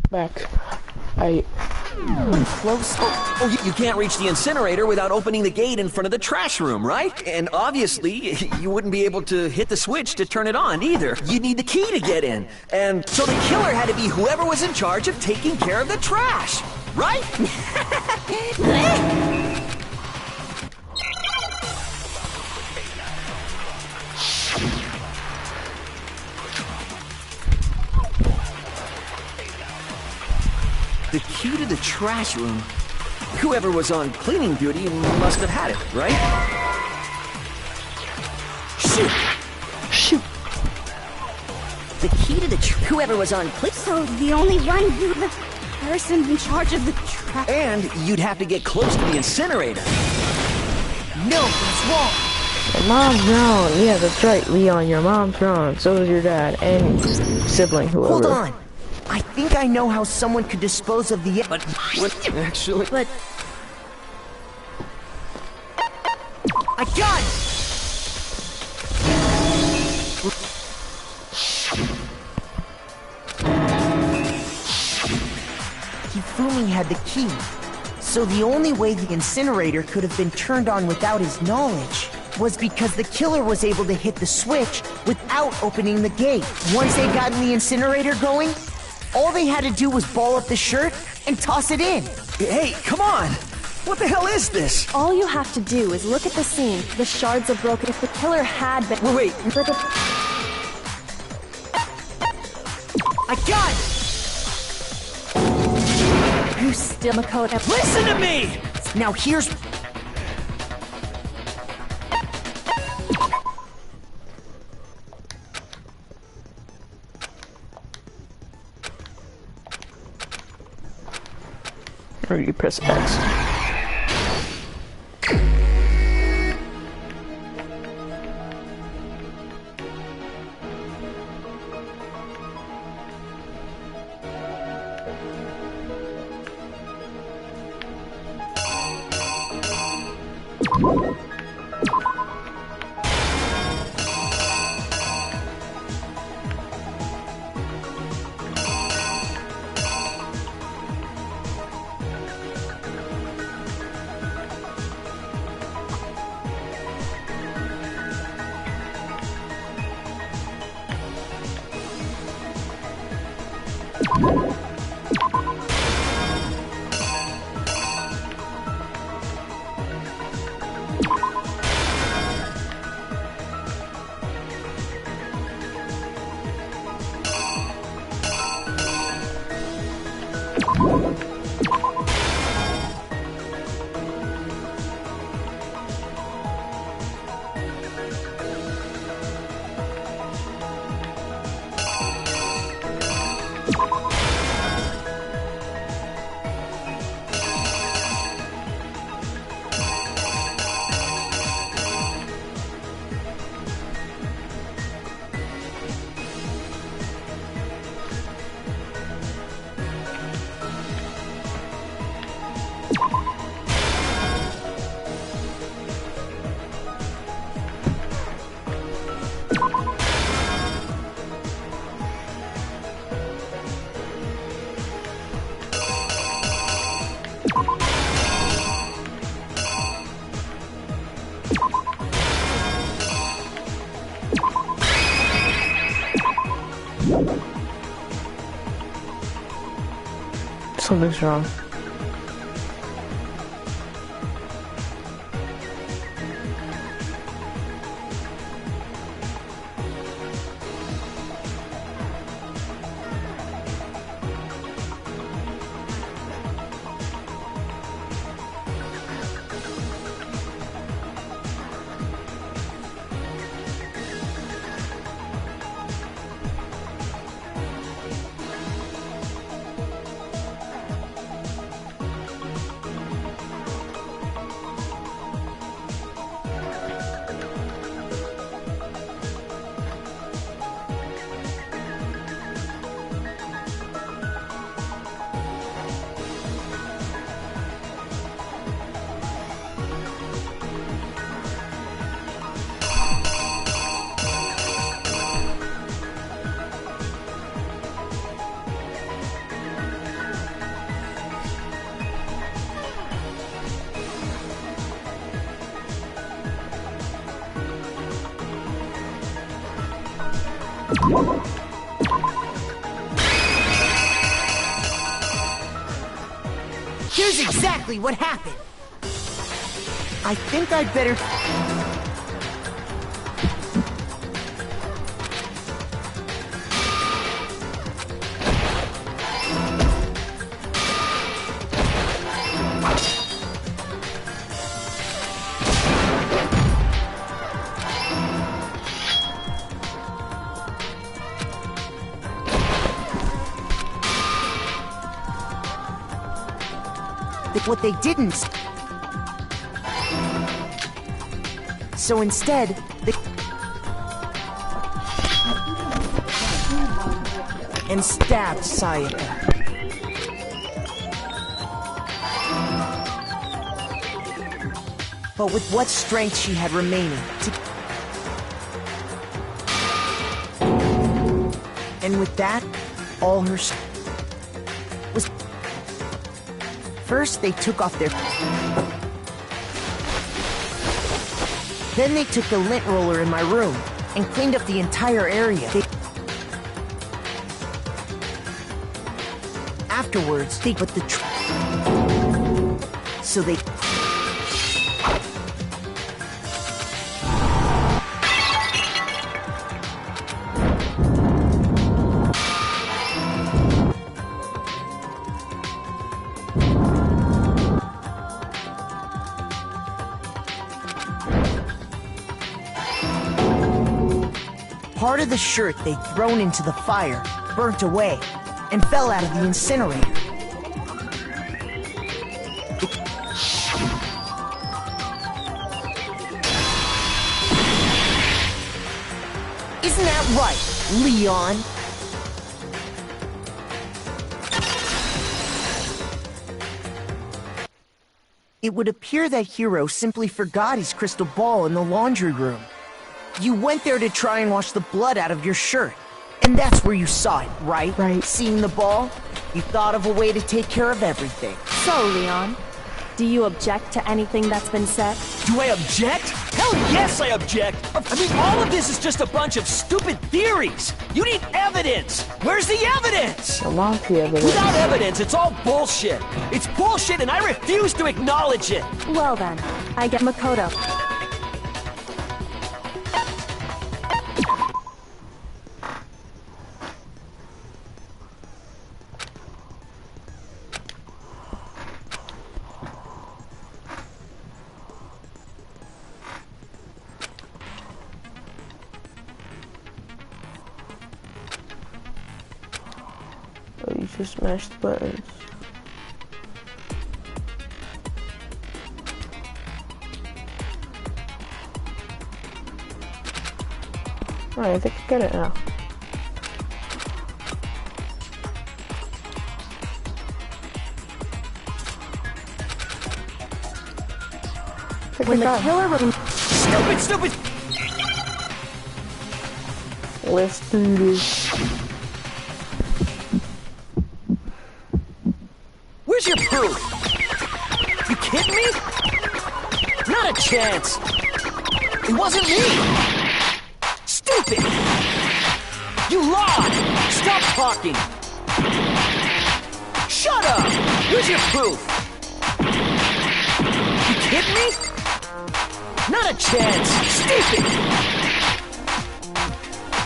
Back. Close. Oh, you can't reach the incinerator without opening the gate in front of the trash room, right? And obviously, you wouldn't be able to hit the switch to turn it on either. You'd need the key to get in. And so the killer had to be whoever was in charge of taking care of the trash, right? The key to the trash room. Whoever was on cleaning duty must have had it, right? Shoot! Shoot! The key to the whoever was on cleaning... So the only one who... the person in charge of the And you'd have to get close to the incinerator. No, that's wrong. Your mom's grown. Yeah, that's right, Leon. Your mom's grown. So is your dad and sibling, whoever. Hold on. I think I know how someone could dispose of the... But what actually? But... I got it! Hifumi had the key, so the only way the incinerator could have been turned on without his knowledge was because the killer was able to hit the switch without opening the gate. Once they'd gotten the incinerator going, all they had to do was ball up the shirt and toss it in. Hey, come on! What the hell is this? All you have to do is look at the scene. The shards are broken. If the killer had been... Wait. I got it! You still, Makoto. Listen to me! Now here's... Or you press X. Something's wrong. Here's exactly what happened. I think I'd better... What they didn't... So instead, and stabbed Sayaka. But with what strength she had remaining. And with that, all her was... First, they took off their... Then they took the lint roller in my room and cleaned up the entire area. Afterwards, they put the so they... Part of the shirt they'd thrown into the fire burnt away and fell out of the incinerator. Isn't that right, Leon? It would appear that Hiro simply forgot his crystal ball in the laundry room. You went there to try and wash the blood out of your shirt. And that's where you saw it, right? Right. Seeing the ball, you thought of a way to take care of everything. So, Leon, do you object to anything that's been said? Do I object? Hell yes, I object! I mean, all of this is just a bunch of stupid theories! You need evidence! Where's the evidence? I want the evidence. Without evidence, it's all bullshit! It's bullshit and I refuse to acknowledge it! Well then, I get Makoto. Oh, you just mashed the buttons. Alright, I think I get it now. When the killer was... Stupid! Let's do this. Where's your proof? You kidding me? Not a chance! It wasn't me! Stupid! You lied! Stop talking! Shut up! Where's your proof? You kidding me? Not a chance! Stupid!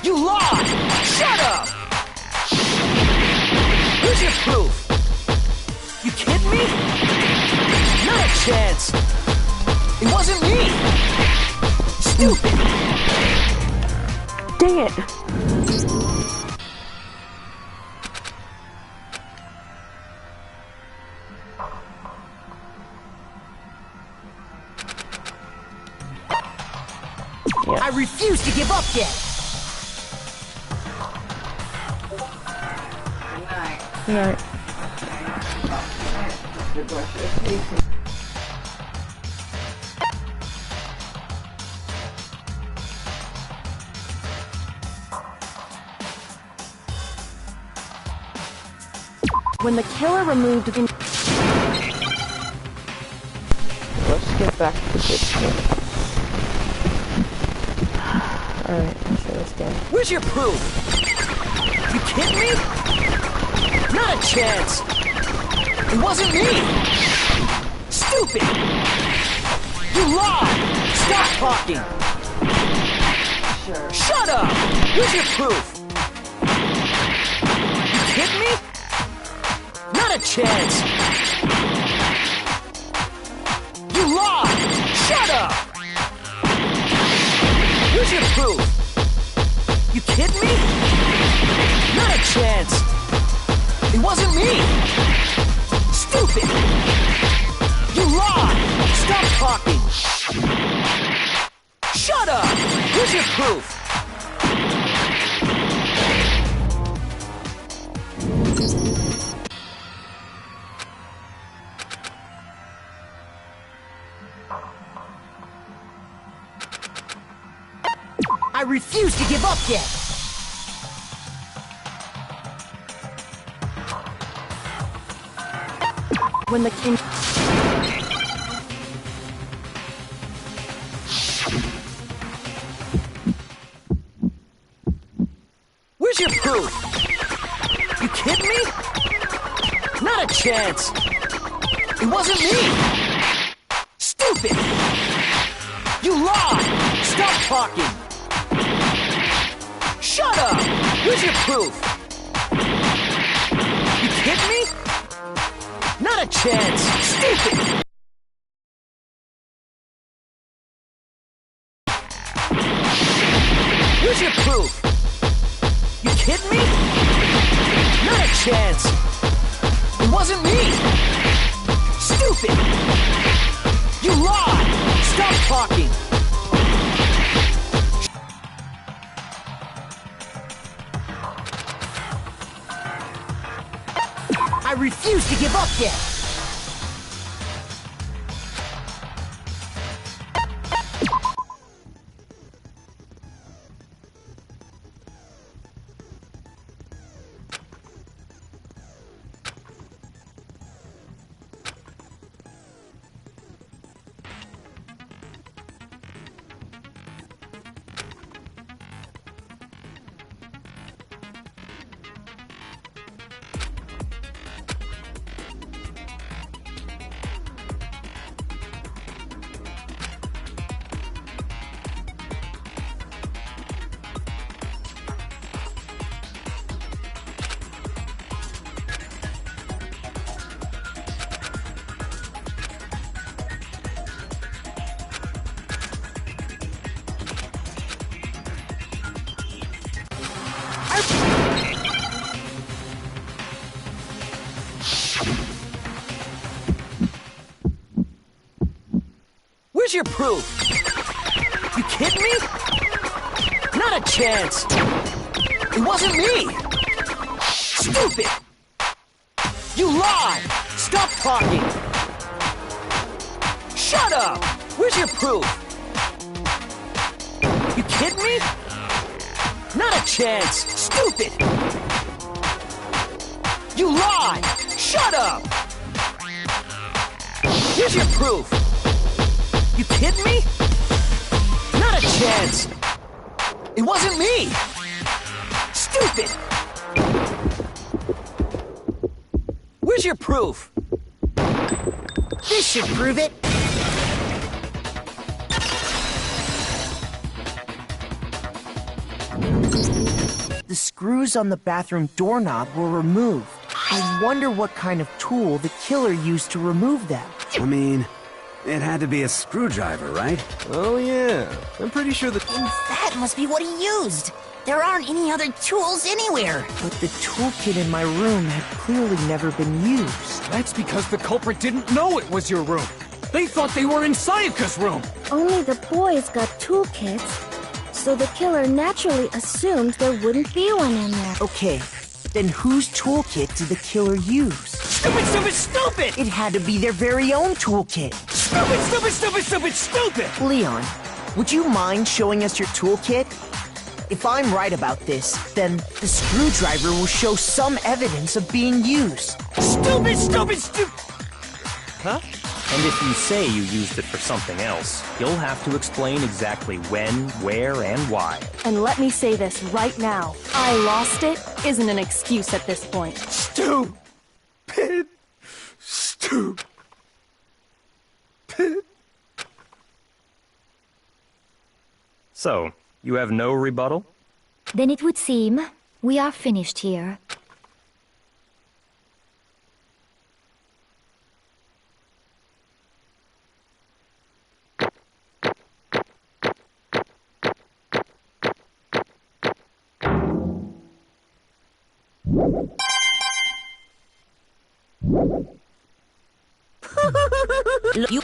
You lied! Shut up! Where's your proof? You kidding me? Not a chance! It wasn't me! Stupid! Dang it! I refuse to give up yet! Alright. When the killer removed the... Let's get back to the good stuff. Alright, let's try this again. Where's your proof? You kidding me? Not a chance! It wasn't me! Stupid! You lied! Stop talking! Shut up! Where's your proof? You kidding me? Not a chance! You lied! Shut up! Where's your proof? You kidding me? Not a chance! It wasn't me! Stupid! You lied! Stop talking! your proof? I refuse to give up yet! When the king... Where's your proof? You kidding me? Not a chance! It wasn't me! Stupid! You lied! Stop talking! Shut up! Where's your proof? You kidding me? Not a chance! Stupid! Where's your proof? You kidding me? Not a chance! It wasn't me! Stupid! You lied! Stop talking! I refuse to give up yet! Where's your proof? You kidding me? Not a chance! It wasn't me! Stupid! You lied! Stop talking! Shut up! Where's your proof? You kidding me? Not a chance! Stupid! You lied! Shut up! Here's your proof! You kidding me? Not a chance! It wasn't me! Stupid! Where's your proof? This should prove it! The screws on the bathroom doorknob were removed. I wonder what kind of tool the killer used to remove them. I mean, it had to be a screwdriver, right? Oh yeah, I'm pretty sure that... That must be what he used. There aren't any other tools anywhere. But the toolkit in my room had clearly never been used. That's because the culprit didn't know it was your room. They thought they were in Sayaka's room. Only the boys got toolkits, so the killer naturally assumed there wouldn't be one in there. Okay, then whose toolkit did the killer use? Stupid, stupid, stupid! It had to be their very own toolkit. Stupid, stupid, stupid, stupid, stupid! Leon, would you mind showing us your toolkit? If I'm right about this, then the screwdriver will show some evidence of being used. Stupid, stupid, stupid! Huh? And if you say you used it for something else, you'll have to explain exactly when, where, and why. And let me say this right now. I lost it isn't an excuse at this point. Stupid. Stupid. So, you have no rebuttal? Then it would seem we are finished here. You...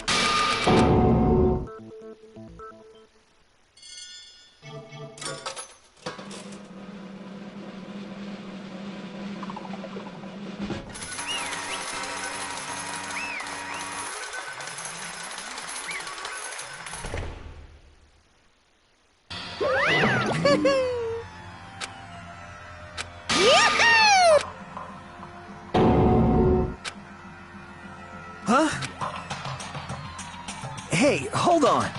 Huh? Hey, hold on.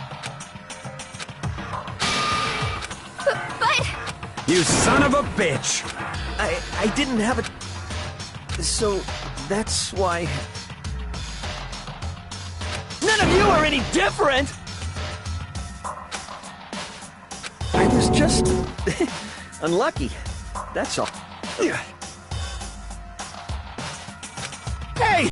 But... You son of a bitch! I didn't have a... So, that's why... None of you are any different! I was just... unlucky. That's all. Hey!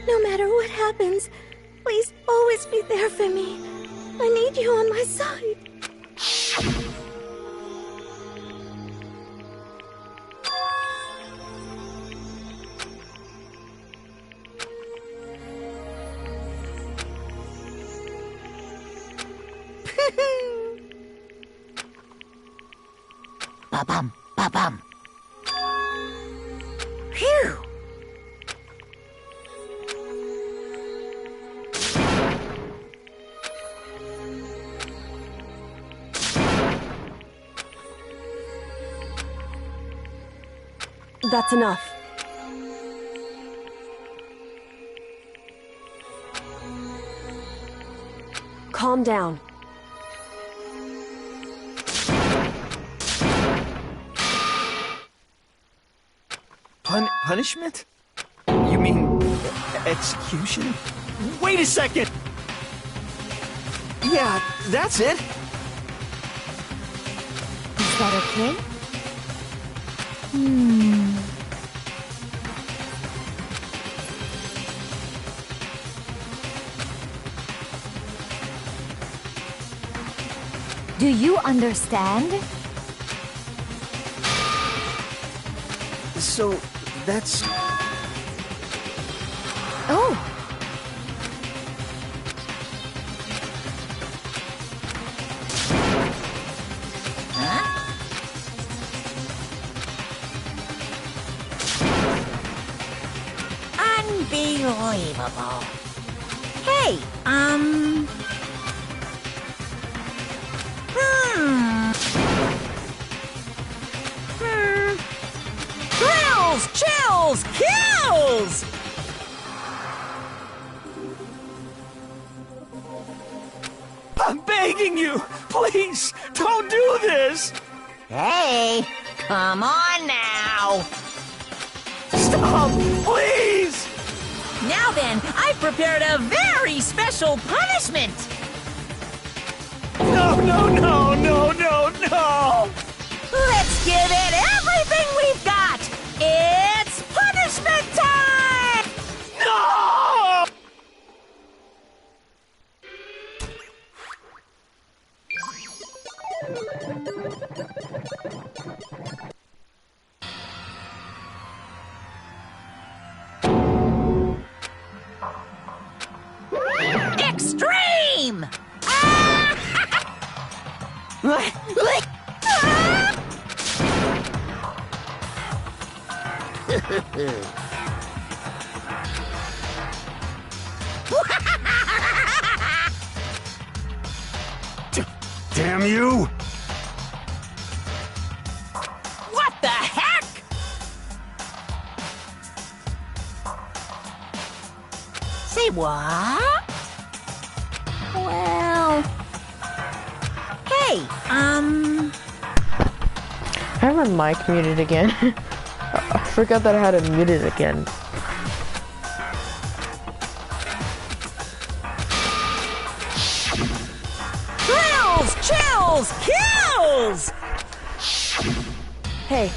No matter what happens, please always be there for me. I need you on my side. Ba-bum, ba-bum. Phew! That's enough. Calm down. Punishment? You mean... execution? Wait a second! Yeah, that's it! Is that okay? Do you understand? So, that's... Oh! Unbelievable. Hey, Thrills, chills, kills! I'm begging you! Please, don't do this! Hey, come on now! Stop, please! Now then, I've prepared a very special punishment! No, no, no, no, no, no! Let's give it everything we've got! It's punishment time! No! Extreme! Damn you! What the heck? Say what? Well... Hey, I have my mic muted again. I forgot that I had it muted again. Kills! Hey.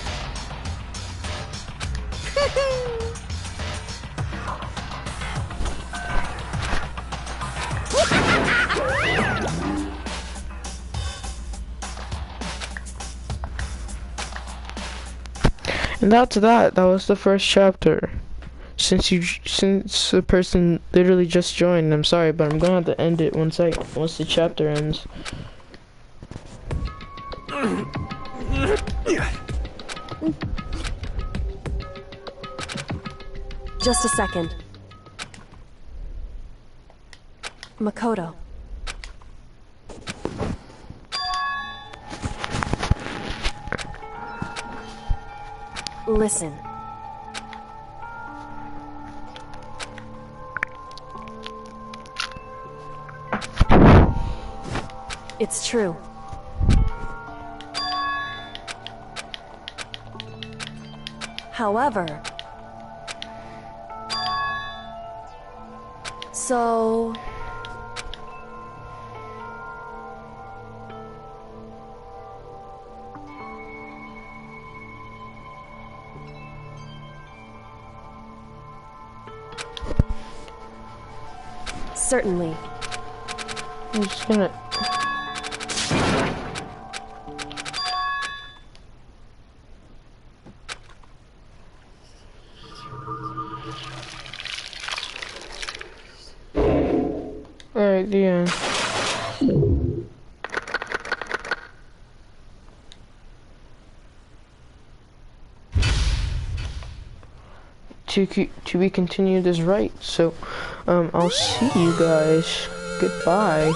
And that's that. That was the first chapter. Since the person literally just joined, I'm sorry, but I'm gonna have to end it once the chapter ends. Just a second. Makoto. Listen. It's true. However, so certainly. I'm just gonna. Alright, the end. To be continued is right, so I'll see you guys. Goodbye.